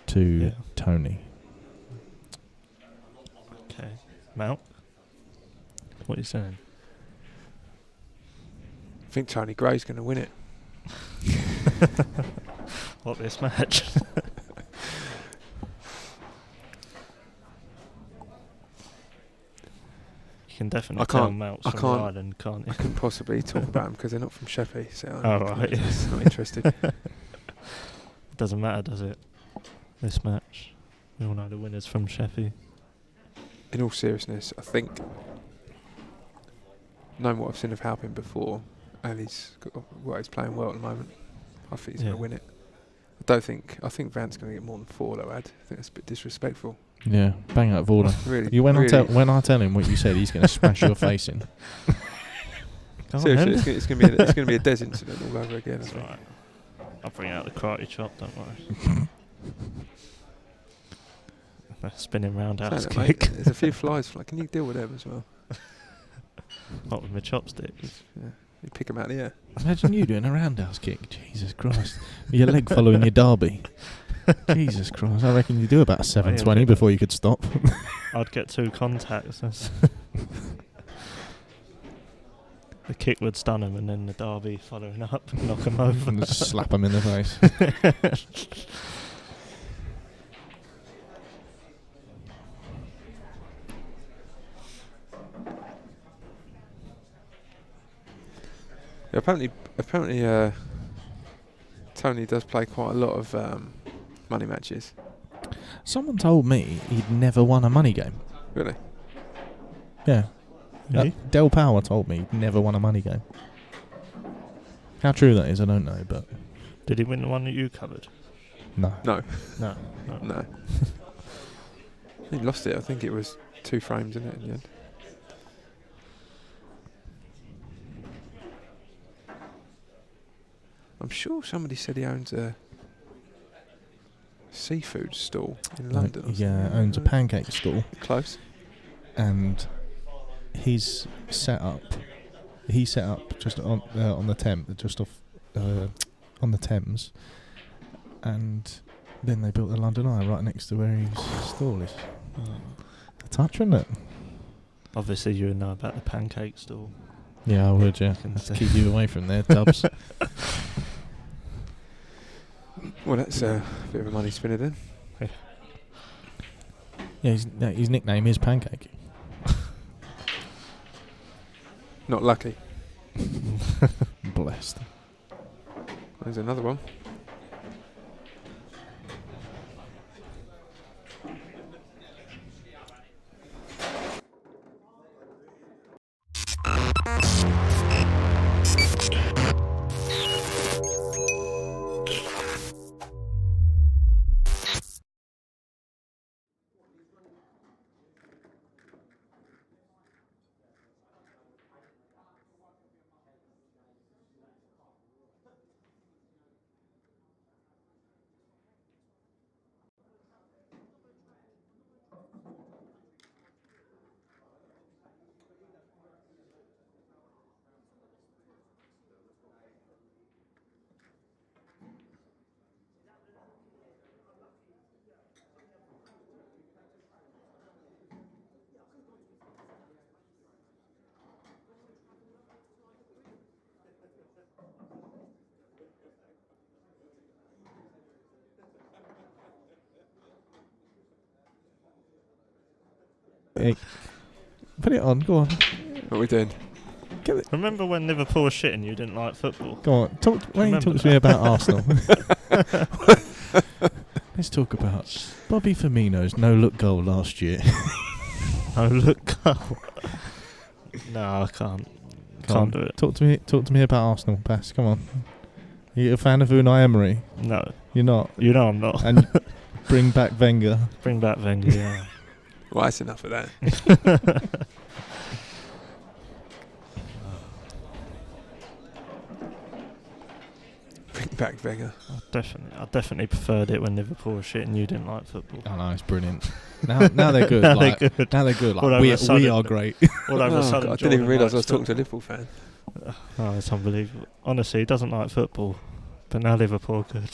to Tony. Okay. Mount? What are you saying? I think Tony Gray's going to win it. What, this match? You can definitely tell Mounts from Ireland, can't you? I couldn't possibly talk about them because they're not from Sheppey, so right. I'm not interested. Doesn't matter, does it? This match. We all know the winners from Sheppey. In all seriousness, I think, knowing what I've seen of Halpin before, and he's playing well at the moment, I think he's going to win it. I think Vant's going to get more than 4 though, Ad. I think that's a bit disrespectful. Yeah, bang out of order. Really, when I tell him what you said, he's going to smash your face in. Seriously, it's going to be a Des incident all over again. That's right. I'll bring out the karate chop, don't worry. Spinning roundhouse kick. There's a few flies. Can you deal with them as well? Not with my chopsticks. Yeah, you pick them out of the air. Imagine you doing a roundhouse kick. Jesus Christ. With your leg following your derby. Jesus Christ. I reckon you do about 720 before you could stop. I'd get 2 contacts. The kick would stun him and then the derby following up, knock him over. And just slap him in the face. Yeah, apparently, Tony does play quite a lot of money matches. Someone told me he'd never won a money game. Really? Yeah. Really? Del Power told me he'd never won a money game. How true that is, I don't know, but... Did he win the one that you covered? No. No. No. He lost it. I think it was 2 frames in it in the end. I'm sure somebody said he owns a seafood stall in London. Yeah, owns a pancake stall. Close. And he set up just on the Thames, just off on the Thames, and then they built the London Eye right next to where his stall is. A touch, isn't it? Obviously, you would know about the pancake stall. Yeah, I would. Yeah, to keep you away from there, Tubbs. Well, that's a bit of a money spinner then. Yeah, his nickname is Pancake. Not lucky. Blessed. There's another one. Hey, put it on, go on. What are we doing? Remember when Liverpool was shit and you didn't like football? Go on, talk to me about Arsenal. Let's talk about Bobby Firmino's no-look goal last year. Oh, look, goal. No, I can't. Can't do it. Talk to me about Arsenal, Bass. Come on. Are you a fan of Unai Emery? No. You're not. You know I'm not. And bring back Wenger. Bring back Wenger, yeah. Well, that's enough of that. Bring back Wenger. I definitely preferred it when Liverpool were shit and you didn't like football. Oh no, it's brilliant. Now they're good. Now like, they're good. Now they're good. All Like, over we a sudden- are great. All over a sudden, God, I didn't even Jordan realise I was likes talking to a Liverpool fan. Oh, it's unbelievable. Honestly, he doesn't like football, but now Liverpool are good.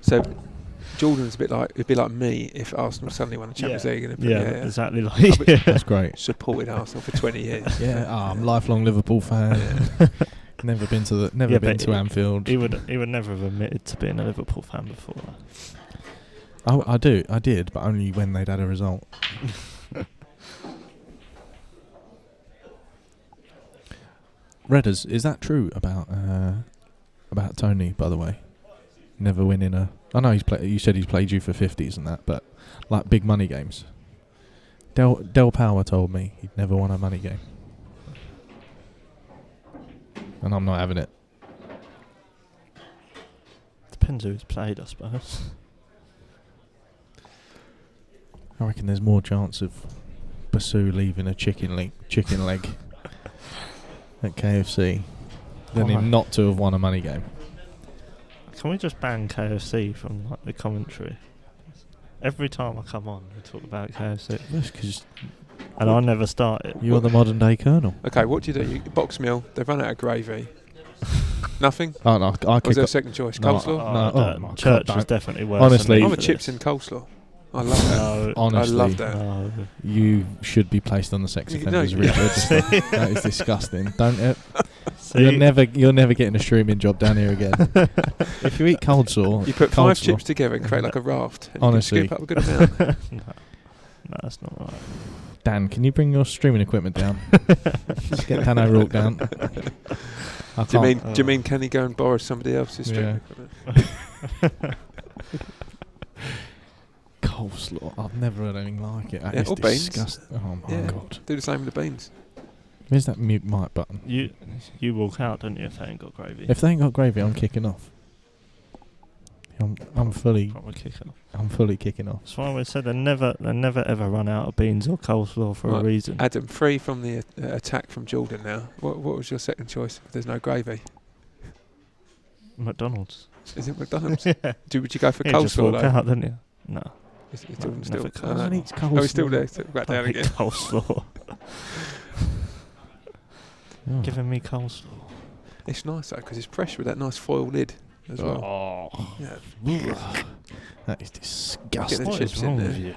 So Jordan's it'd be like me if Arsenal suddenly won the Champions League and Exactly like. That's great. supported Arsenal for 20 years. Yeah, I'm a lifelong Liverpool fan. Never been to Anfield. He would never have admitted to being a Liverpool fan before. Oh, I did, but only when they'd had a result. Redders, is that true about Tony? By the way, never winning a. I know you said he's played you for 50s and that, but like big money games. Del Power told me he'd never won a money game, and I'm not having it. Depends who's played, I suppose. I reckon there's more chance of Basu leaving a chicken leg at KFC than him not to have won a money game. Can we just ban KFC from like the commentary? Every time I come on, we talk about KFC. Yes, because And I never start it. you're the modern day Colonel. Okay, what do? You box meal, they've run out of gravy. Nothing? Oh no, I Or could was there a second choice? No, Coleslaw? No, No, oh my Church God, is don't. definitely worse. Honestly- than I'm me a for chips this. and coleslaw. I love that. No, honestly, I love that. no. you should be placed on the sex No, offenders you- register. That is disgusting. Don't. See, You're never getting a streaming job down here again. If you eat coleslaw, You put 5 coleslaw- chips together and create like a raft. And Honestly. you can scoop up a good amount. no, that's not right. Dan, can you bring your streaming equipment down? Just get Dan O'Rourke down. I Do you can't. mean can he go and borrow somebody else's streaming Yeah. equipment? Coleslaw. I've never heard anything like it. That Yeah, is or beans. disgusting. Oh my Yeah. God. Do the same with the beans. Where's that mute mic button? You walk out, don't you, if they ain't got gravy? If they ain't got gravy, I'm kicking off. I'm fully Probably kick it off. kicking off. That's why we said they never ever run out of beans or coleslaw for a Right. reason. Adam, free from the attack from Jordan now. What was your second choice if there's no gravy? McDonald's. Is it McDonald's? Yeah. Would you go for You just coleslaw walk though? out, didn't you? No. Is Jordan still? Never Oh, no. Someone eats Oh, he's still coleslaw. there. So back down I hate again. coleslaw. Oh. Giving me coleslaw. It's nice though because it's fresh with that nice foil lid as well. Oh. Yeah. That is Get disgusting. the What chips is in wrong there. with you?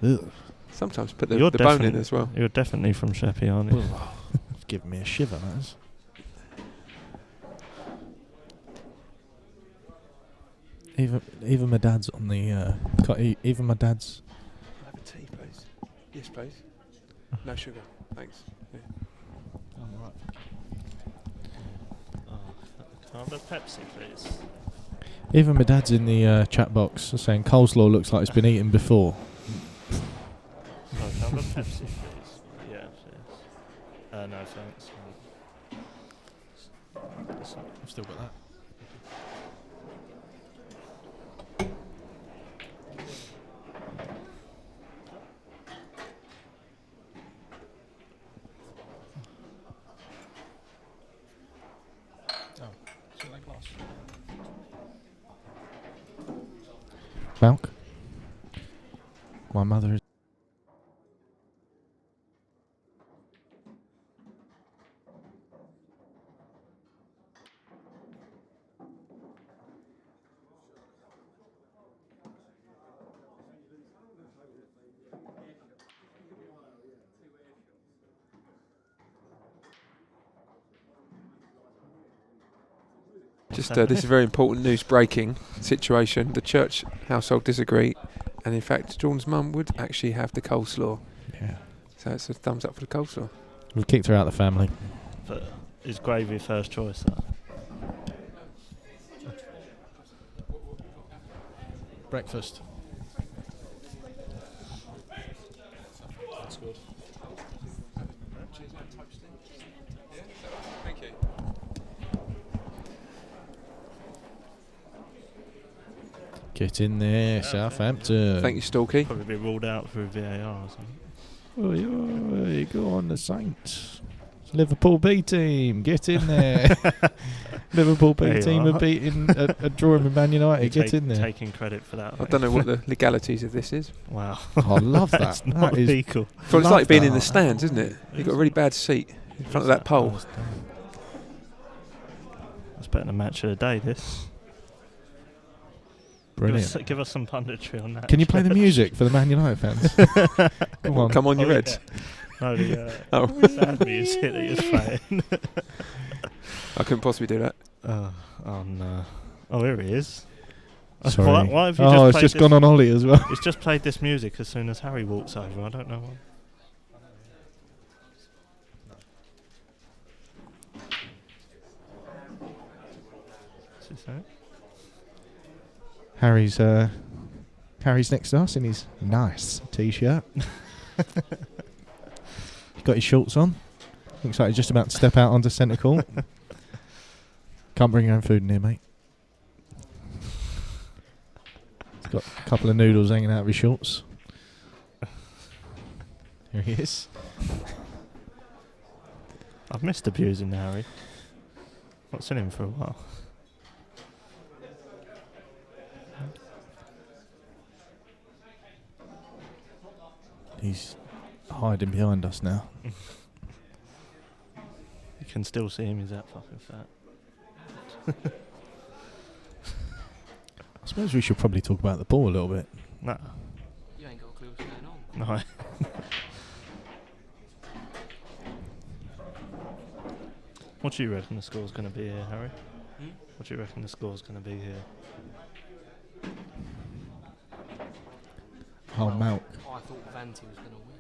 Ugh. Sometimes put the You're bone in definitely- as well. You're definitely from Sheppey, aren't you? It's giving me a shiver, that is. Even my dad's on the. Even my dad's. Have a tea, please. Yes, please. No sugar, thanks. Yeah. Can I have a Pepsi, please? Even my dad's in the chat box saying coleslaw looks like it's been eaten before. Sorry, can I have a Pepsi, please? Yeah, please. No, thanks. I've still got that. Malk? My mother is. Just this is very important news breaking situation. The church household disagree, and in fact, Jordan's mum would actually have the coleslaw. Yeah. So it's a thumbs up for the coleslaw. We've kicked her out of the family. But is gravy first choice, though? Breakfast. Get in there, Southampton. Thank you, Stalky. Probably be ruled out through VAR or something. Oi, go on, the Saints. Liverpool B team, get in there. Liverpool B There you team are. are beating a drawing with Man United. Get in there. Taking credit for that. I don't know what the legalities of this is. Wow. Oh, I love that. That's not That is legal. Well, it's Love like being in that. the stands, isn't it? You've got a really bad seat in front of that pole. That's better than match of the day, this. brilliant. Give us some punditry on that. Can you play the music for the Man United fans? Come on. Come on, your Oh, Reds. No, the Oh. sad music that you're playing. I couldn't possibly do that. Oh no. Oh, here he is. Sorry. Why have you Oh, it's played just this? gone on Ollie as well. It's just played this music as soon as Harry walks over. I don't know why. What's he saying? Harry's next to us in his nice t-shirt. He's got his shorts on. Looks like he's just about to step out onto centre court. Can't bring your own food in here, mate. He's got a couple of noodles hanging out of his shorts. Here he is. I've missed abusing Harry. Not seen him for a while. He's hiding behind us now. You can still see him. He's that fucking fat. I suppose we should probably talk about the ball a little bit. Nah. You ain't got a clue what's going on. No. What do you reckon the score's going to be here, Harry? What do you reckon the score's going to be here? Oh, Malk. I thought Vanti was going to win.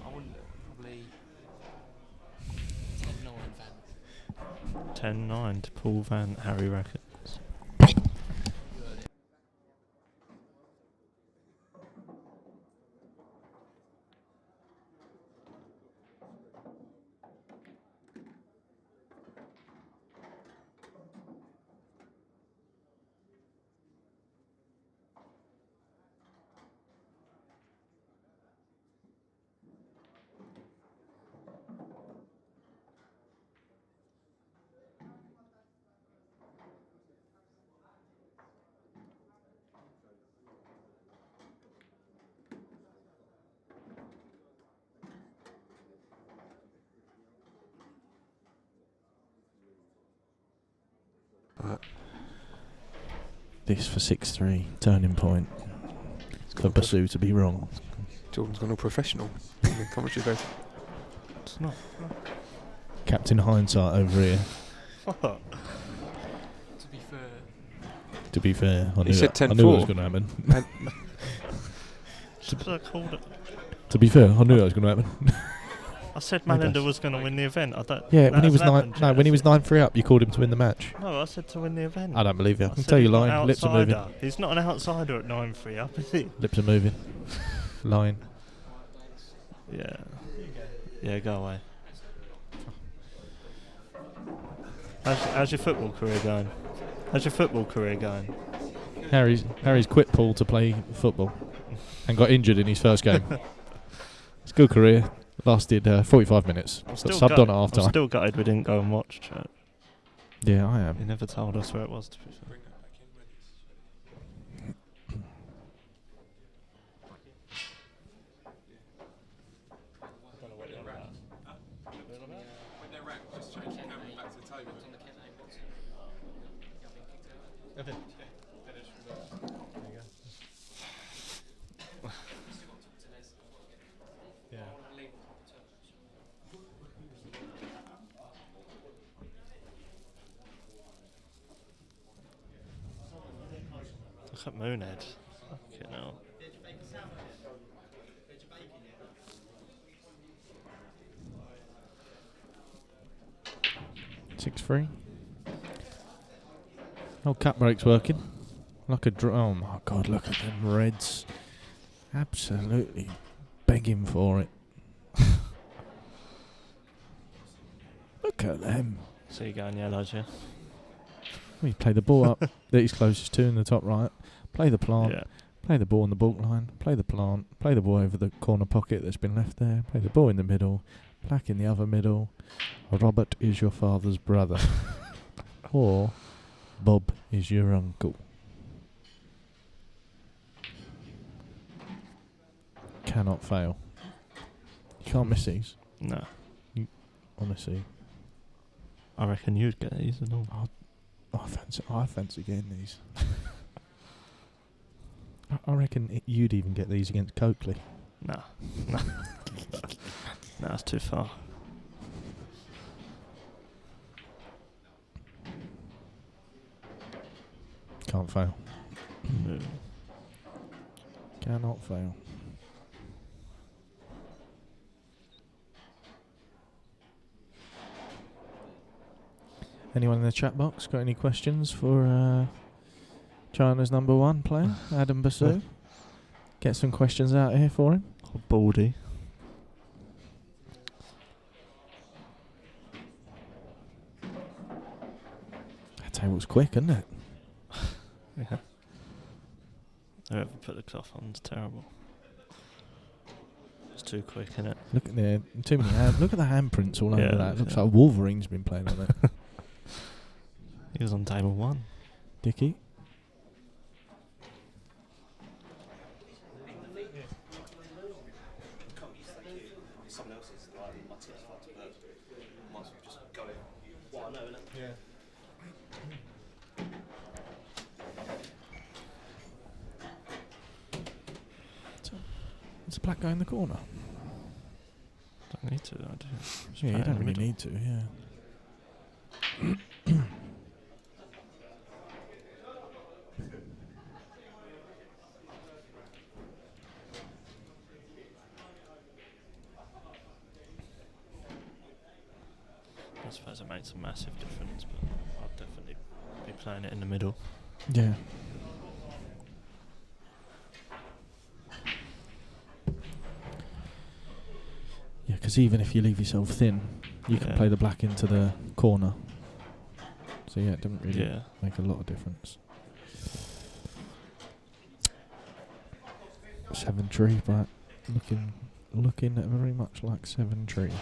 I wouldn't probably 10-9 Vant. 10-9 to Paul Vant, Harry reckons. This for 6-3, turning point. For Basu to be wrong. Jordan's gone all professional in the commentary booth. It's not. Captain Hindsight over here. What? To be fair, To be fair, I He knew, said that, I knew it was 10-4. going to happen. Should I called it? To be fair, I knew that was going to happen. I said He Malander does. was going to win the event. I don't. Yeah, that when he was hasn't nine. happened No, yet, when he was has it? 9-3 up, you called him to win the match. No, I said to win the event. I don't believe you. I can said tell you he's not lying. Lips are moving. outsider. He's not an outsider at 9-3 up, is he? Lips are moving. Lying. Yeah. Yeah, go away. How's your football career going? How's your football career going? Harry's quit Paul to play football and got injured in his first game. It's a good career. Lasted 45 minutes. Got subbed on at half I'm time. still gutted we didn't go and watch church. Yeah, I am. He never told us where it was, to be fair. Look at Moonhead. Fucking hell. 6-3. Oh, cut break's working. Like a oh my god, look at them Reds. Absolutely begging for it. Look at them. So you're going yellows, yeah? We play the ball up that he's closest to in the top right. Play the plant. Yeah. Play the ball on the baulk line. Play the plant. Play the ball over the corner pocket that's been left there. Play the ball in the middle. Black in the other middle. Robert is your father's brother. Or Bob is your uncle. Cannot fail. You can't miss these, No. honestly. I reckon you'd get these and all. I fancy getting these. I reckon you'd even get these against Coakley. No. No. No, that's too far. Can't fail. No. Cannot fail. Anyone in the chat box got any questions for China's number one player, Adam Basu? Get some questions out here for him. Or Baldy. That table's quick, isn't it? Yeah. Whoever put the cloth on is terrible. It's too quick, isn't it? Look at the too many. Look at the handprints all over Yeah, that. It looks yeah. like Wolverine's been playing on it. He was on table 1. Dickie. Someone else's, like, my team's far too bad. Might as well just go in. What I know, innit? Yeah. It's a black guy in the corner. Don't need to, I do. Just Yeah, play you in don't the really middle. need to. Yeah. I suppose it makes a massive difference, but I'd definitely be playing it in the middle. Yeah. Yeah, because even if you leave yourself thin, you can Yeah. play the black into the corner. So yeah, it doesn't really Yeah. make a lot of difference. 7-tree, but looking very much like 7-tree.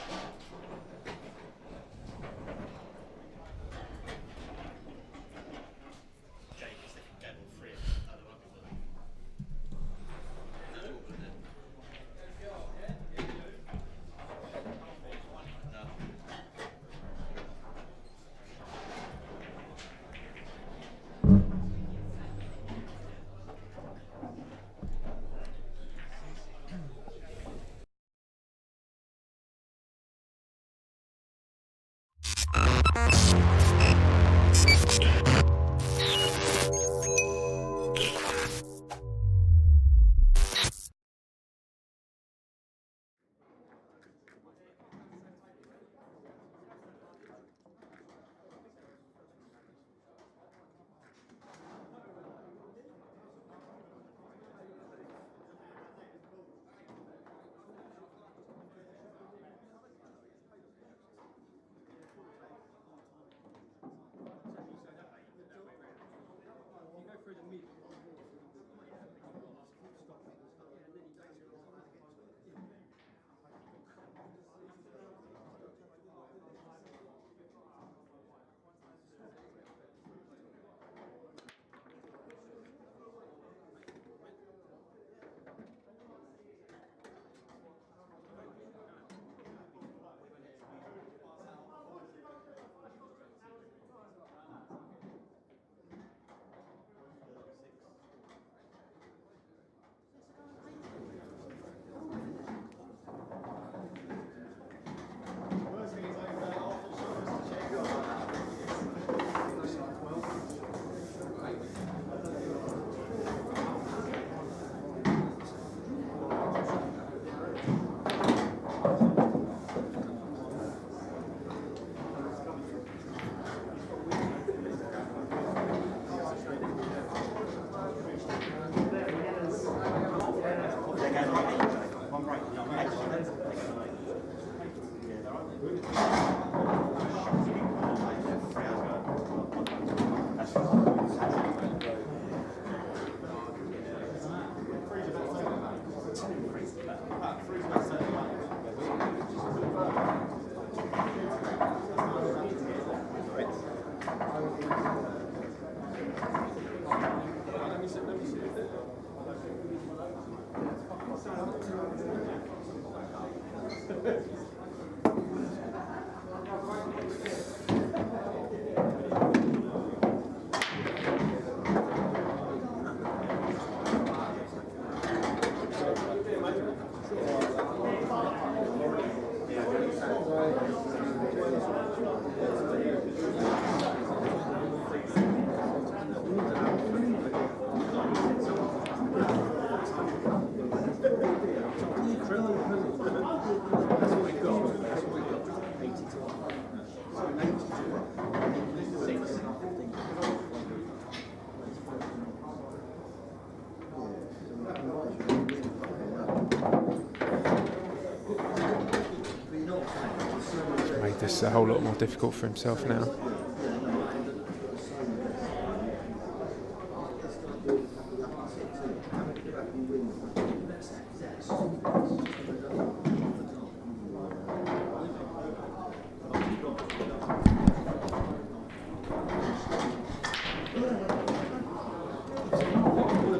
this a whole lot more difficult for himself now.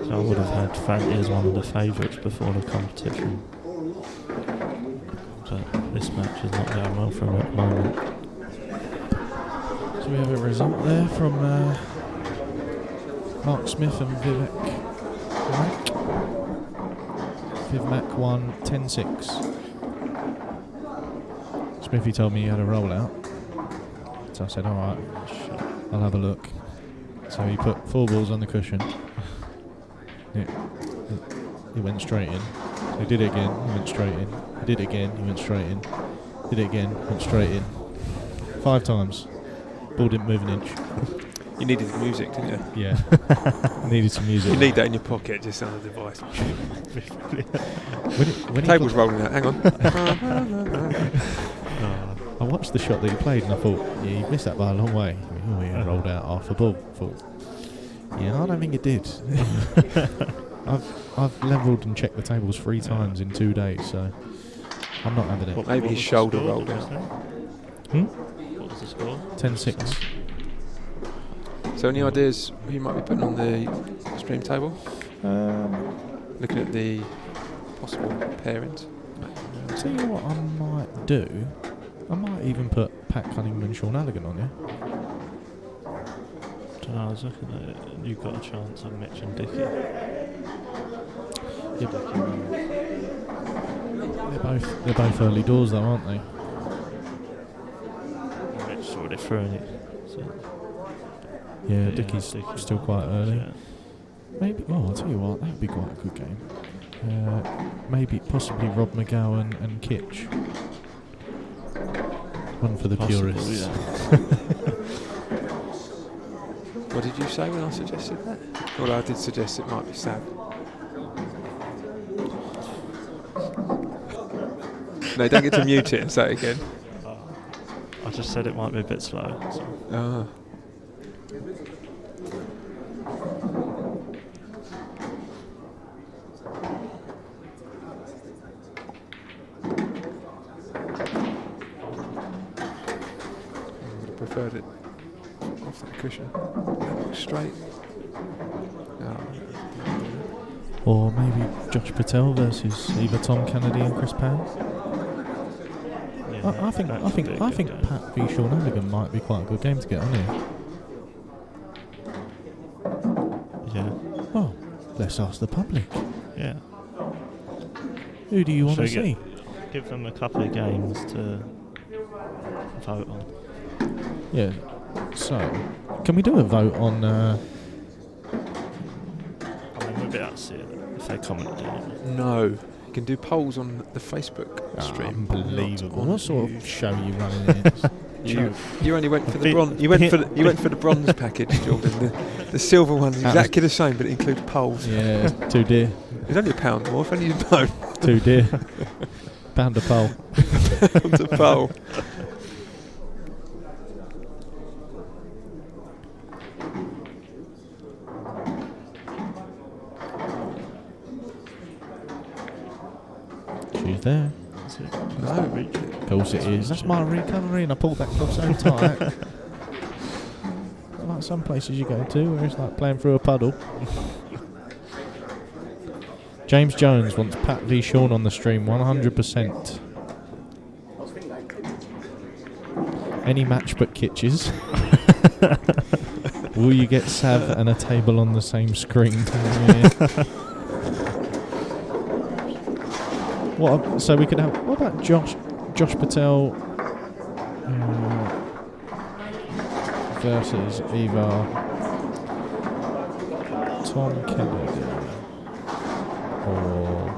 So I would have had Vant as one of the favourites before the competition. But this match is not going well for him at the moment. So we have a result there from Mark Smith and Vivek Mack. Viv Mack won 10-6. Smithy told me he had a rollout. So I said, alright, I'll have a look. So he put 4 balls on the cushion. He went straight in. He did it again, he went straight in. He did it again, he went straight in. Did it again, went straight in. 5 times. Ball didn't move an inch. You needed the music, didn't you? Yeah. Needed some music. You need that in your pocket, just on the device. when Table's rolling out, hang on. I watched the shot that he played and I thought, yeah, he missed that by a long way. Oh, he rolled out half a ball. I thought, yeah, I don't think it did. I've levelled and checked the tables 3 times in 2 days, so I'm not having it. Well, maybe his shoulder rolled out. What was the score? 10-6. So any ideas who you might be putting on the stream table? Looking at the possible pairings. I'll tell you what I might do. I might even put Pat Cunningham and Sean Halligan on, yeah? I was looking at it, and you got a chance of Mitch and Dickie. Yeah, they're both early doors though, aren't they? Mitch saw it through it. So Yeah, Dickie's still quite early. Yeah. Maybe. Oh, I'll tell you what, that would be quite a good game. Maybe, possibly Rob McGowan and Kitch. One for the Possible, purists. yeah. What did you say when I suggested that? Well, I did suggest it might be Sav. No, don't get to mute it and say it again. I just said it might be a bit slow. So. Ah. I would have preferred it off that cushion. Straight. No. Or maybe Josh Patel versus either Tom Kennedy and Chris Pan. Yeah, I think Pat v Sean Halligan might be quite a good game to get on here. Yeah. Well, let's ask the public. Yeah. Who do you want to Shall we see? Give them a couple of games to vote on. Yeah. So, can we do a vote on? I mean, we're a bit out to see it if they commented on it. No. You can do polls on the Facebook stream. Unbelievable! not on What sort YouTube. of show are you running here? You only went for the bronze. You went for the bronze package, Jordan. The silver one's exactly the same, but it includes polls. Yeah, too dear. It's only £1 more. If only you'd known. Too dear. Pound a poll. Pound a poll. She's there. That's it. No. Of course it is. That's my recovery, and I pulled that club so tight. Like some places you go to where it's like playing through a puddle. James Jones wants Pat v Sean on the stream 100%. Any match but Kitches. Will you get Sav and a table on the same screen? Yeah. So we could have. What about Josh Patel versus either Tom Kennedy or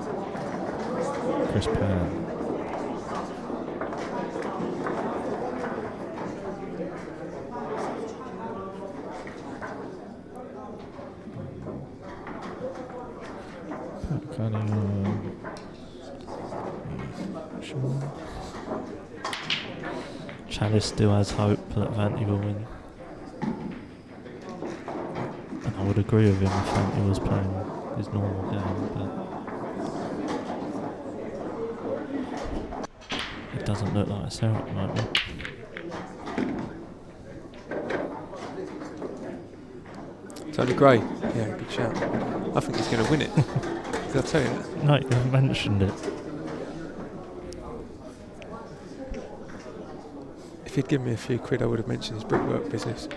Chris Pan? Pat Cunningham. Chalice still has hope that Vanti will win. And I would agree with him if Vanti was playing his normal game, but it doesn't look like it's there at the moment. Tony Gray, yeah, good shout. I think he's going to win it. Did I tell you that? No, you haven't mentioned it. If he'd given me a few quid, I would have mentioned his brickwork business.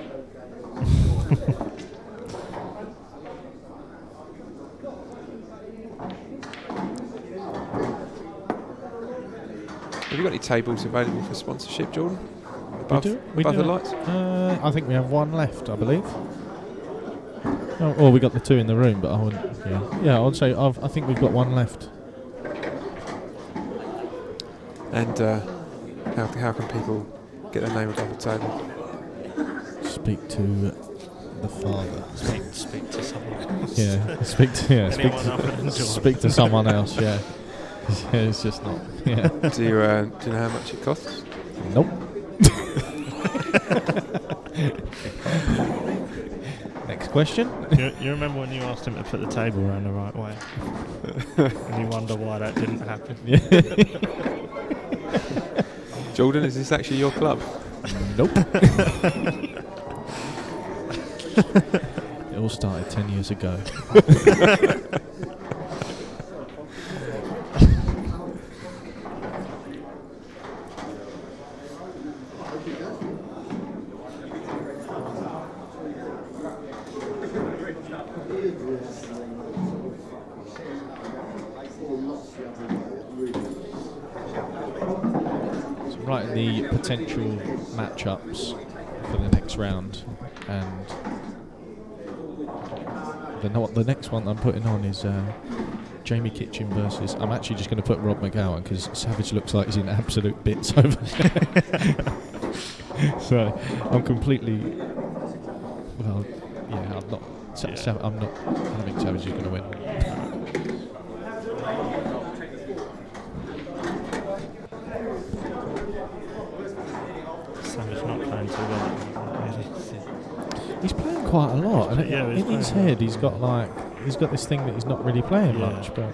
Have you got any tables available for sponsorship, Jordan? Above, We above do. the lights? I think we have one left, I believe. Oh, well, we got the two in the room, but I wouldn't. Yeah, I would say I think we've got one left. And how can people get their name above the table? Speak to the father. Speak to someone. Yeah, speak to someone else. Yeah, yeah, it's just not. Yeah. Do you know how much it costs? Nope. Next question. You remember when you asked him to put the table around the right way? And you wonder why that didn't happen? Yeah. Jordan, is this actually your club? Nope. It all started 10 years ago. So writing the potential matchups for the next round, and the next one I'm putting on is Jamie Kitchen versus. I'm actually just going to put Rob McGowan because Savage looks like he's in absolute bits over there. So I'm completely. Well, yeah, I'm not. I'm not. I think Savage is going to win. Savage not playing too well. Really. He's playing quite a lot, and Yeah, he's in his playing. head he's got this thing that he's not really playing Yeah. much, but.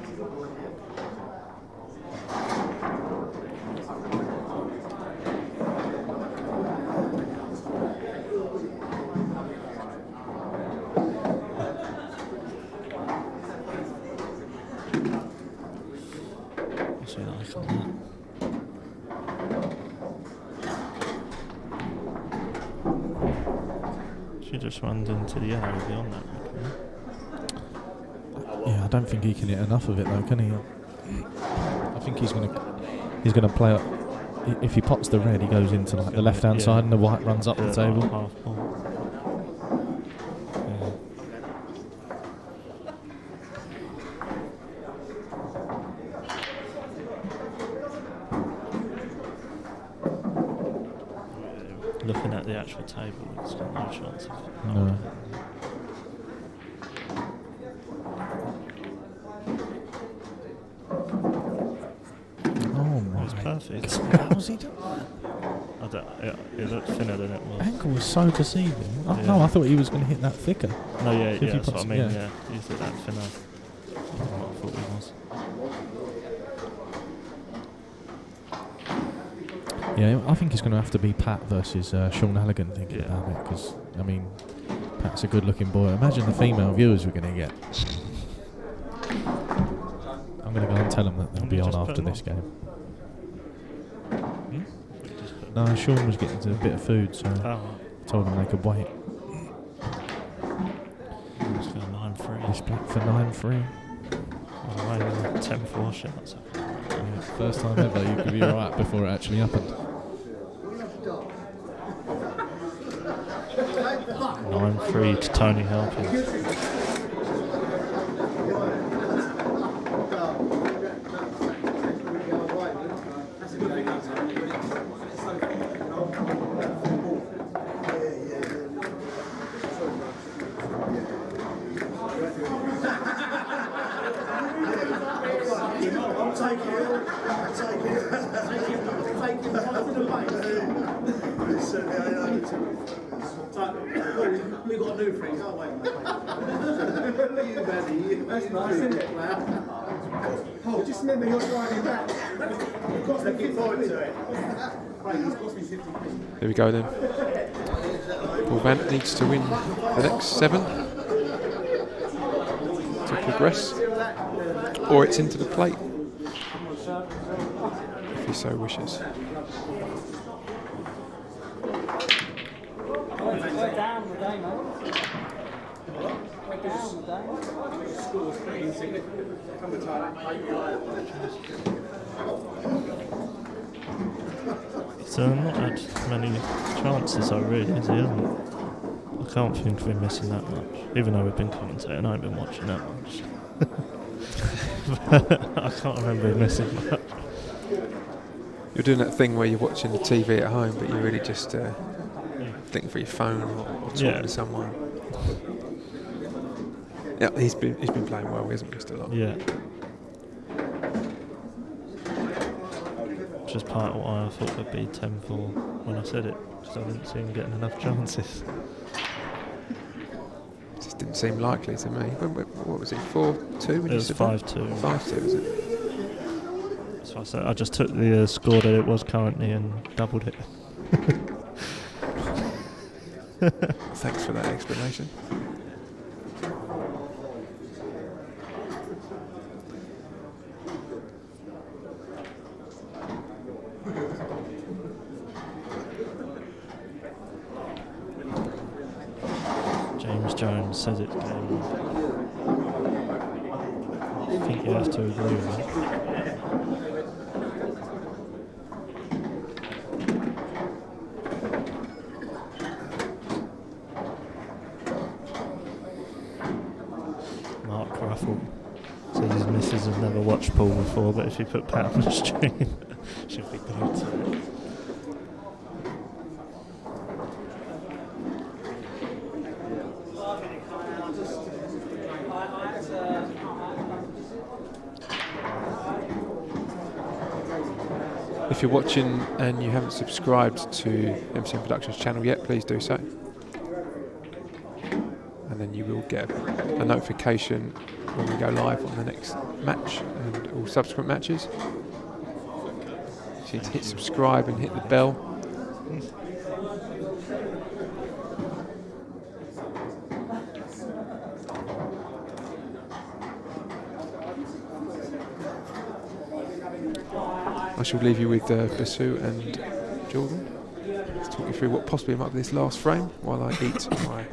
What's he like on that? She just runs into the arrow beyond that. Yeah, I don't think he can hit enough of it though, can he? I think he's gonna play up. If he pots the red, he goes into like the left hand Yeah. side, and the white runs up the Like table. half ball. Yeah. Looking at the actual table, it's got no chance of. No. Oh It was my! perfect. How's he done that? I don't, it looked thinner than it was. Angle was so deceiving. Oh, Yeah. No, I thought he was going to hit that thicker. No, yeah, If he that's what I puts- mean. yeah. Yeah, he said that thinner. What I thought he was. Yeah, I think it's going to have to be Pat versus Sean Halligan thinking Yeah. about it, because I mean, Pat's a good-looking boy. Imagine the female viewers we're going to get. I'm going to go and tell them that they'll Can be we on just put after them this on? game. Just put- No, Sean was getting to a bit of food, so Oh, I told them they could wait. let's go 9-3. It's back for 9-3. Oh, right, 10-4 shots. Yeah, first time ever you could be alright before it actually happened. 9-3 to Tony Halpin. Take it. Take it. Take it. Take it. 2 3s. Oh, wait, you Maddie. That's nice, isn't it? Oh, just remember you're driving back. Looking forward to it. There we go then. Paul Vant needs to win the next 7 to progress, or it's into the plate if he so wishes. So I've not had many chances, I really, is he? I can't think of him missing that much. Even though we've been commentating, I haven't been watching that much. I can't remember him missing much. You're doing that thing where you're watching the TV at home, but you're really just thinking for your phone or talking to someone. Yeah, he's been playing well. He hasn't missed a lot. Yeah. Which is part of why I thought it'd be 10-4 when I said it, because I didn't see him getting enough chances. Just didn't seem likely to me. What was it? 4-2? It was 5-2. 5-2, was it? So I just took the score that it was currently and doubled it. Thanks for that explanation. James Jones says it's game. I think you have to agree with that. Mark Ruffle says his missus has never watched pool before, but if you put Pat on the stream, she'll be glued to it. If you're watching and you haven't subscribed to MCM Productions channel yet, please do so. And then you will get a notification when we go live on the next match and all subsequent matches. So you need to hit subscribe and hit the bell. I shall leave you with Basu and Jordan. Let's talk you through what possibly might be this last frame while I eat my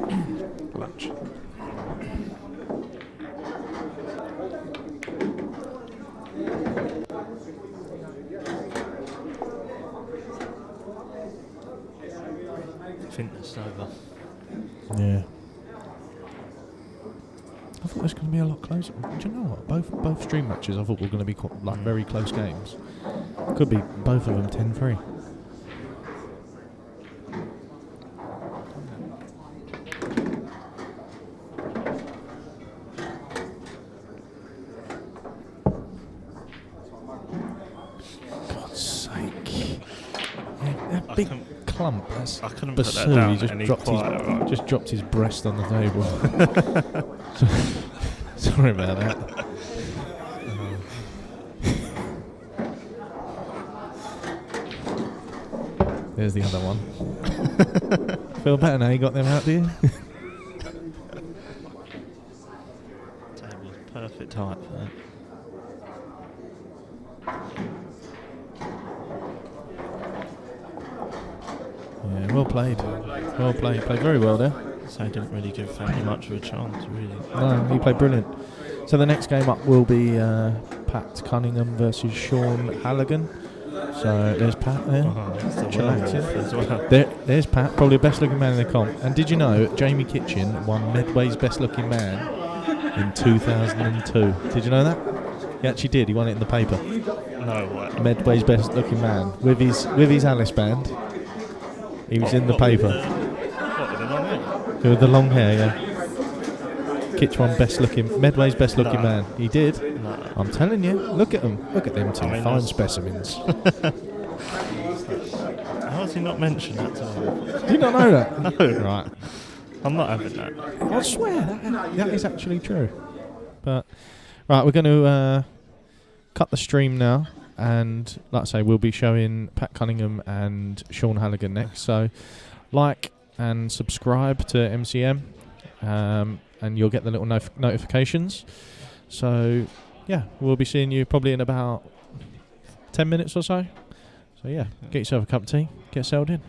lunch. I think it's over. Yeah. I thought it was going to be a lot closer. Do you know what? Both stream matches I thought were going to be very close games. Could be both of them 10-3. God's sake. Yeah, that big clump. That's I couldn't put that Basu. down He any quieter, right? just dropped his breast on the table. Sorry about that. There's the other one. Feel better now you got them out, do you? Table's perfect height for that. Yeah, well played. Well played. Played very well there. So he didn't really give Fanny much of a chance, really. No, he played brilliant. So the next game up will be Pat Cunningham versus Sean Halligan. So there's Pat there. Chillaxing. As well. There's Pat, probably the best looking man in the comp. And did you know Jamie Kitchen won Medway's best looking man in 2002? Did you know that? He actually did. He won it in the paper. No way. Medway's best looking man with his Alice band. He was in the paper. With the long hair, yeah. Kitch won Medway's best looking man. He did. No. I'm telling you. Look at them. Look at them two fine specimens. How has he not mentioned that to me? Did you not know that? No. Right. I'm not having that. I swear that is actually true. But right, we're going to cut the stream now, and like I say, we'll be showing Pat Cunningham and Sean Halligan next. So like and subscribe to MCM, and you'll get the little notifications. So yeah, we'll be seeing you probably in about 10 minutes or so. So yeah, get yourself a cup of tea, get settled in.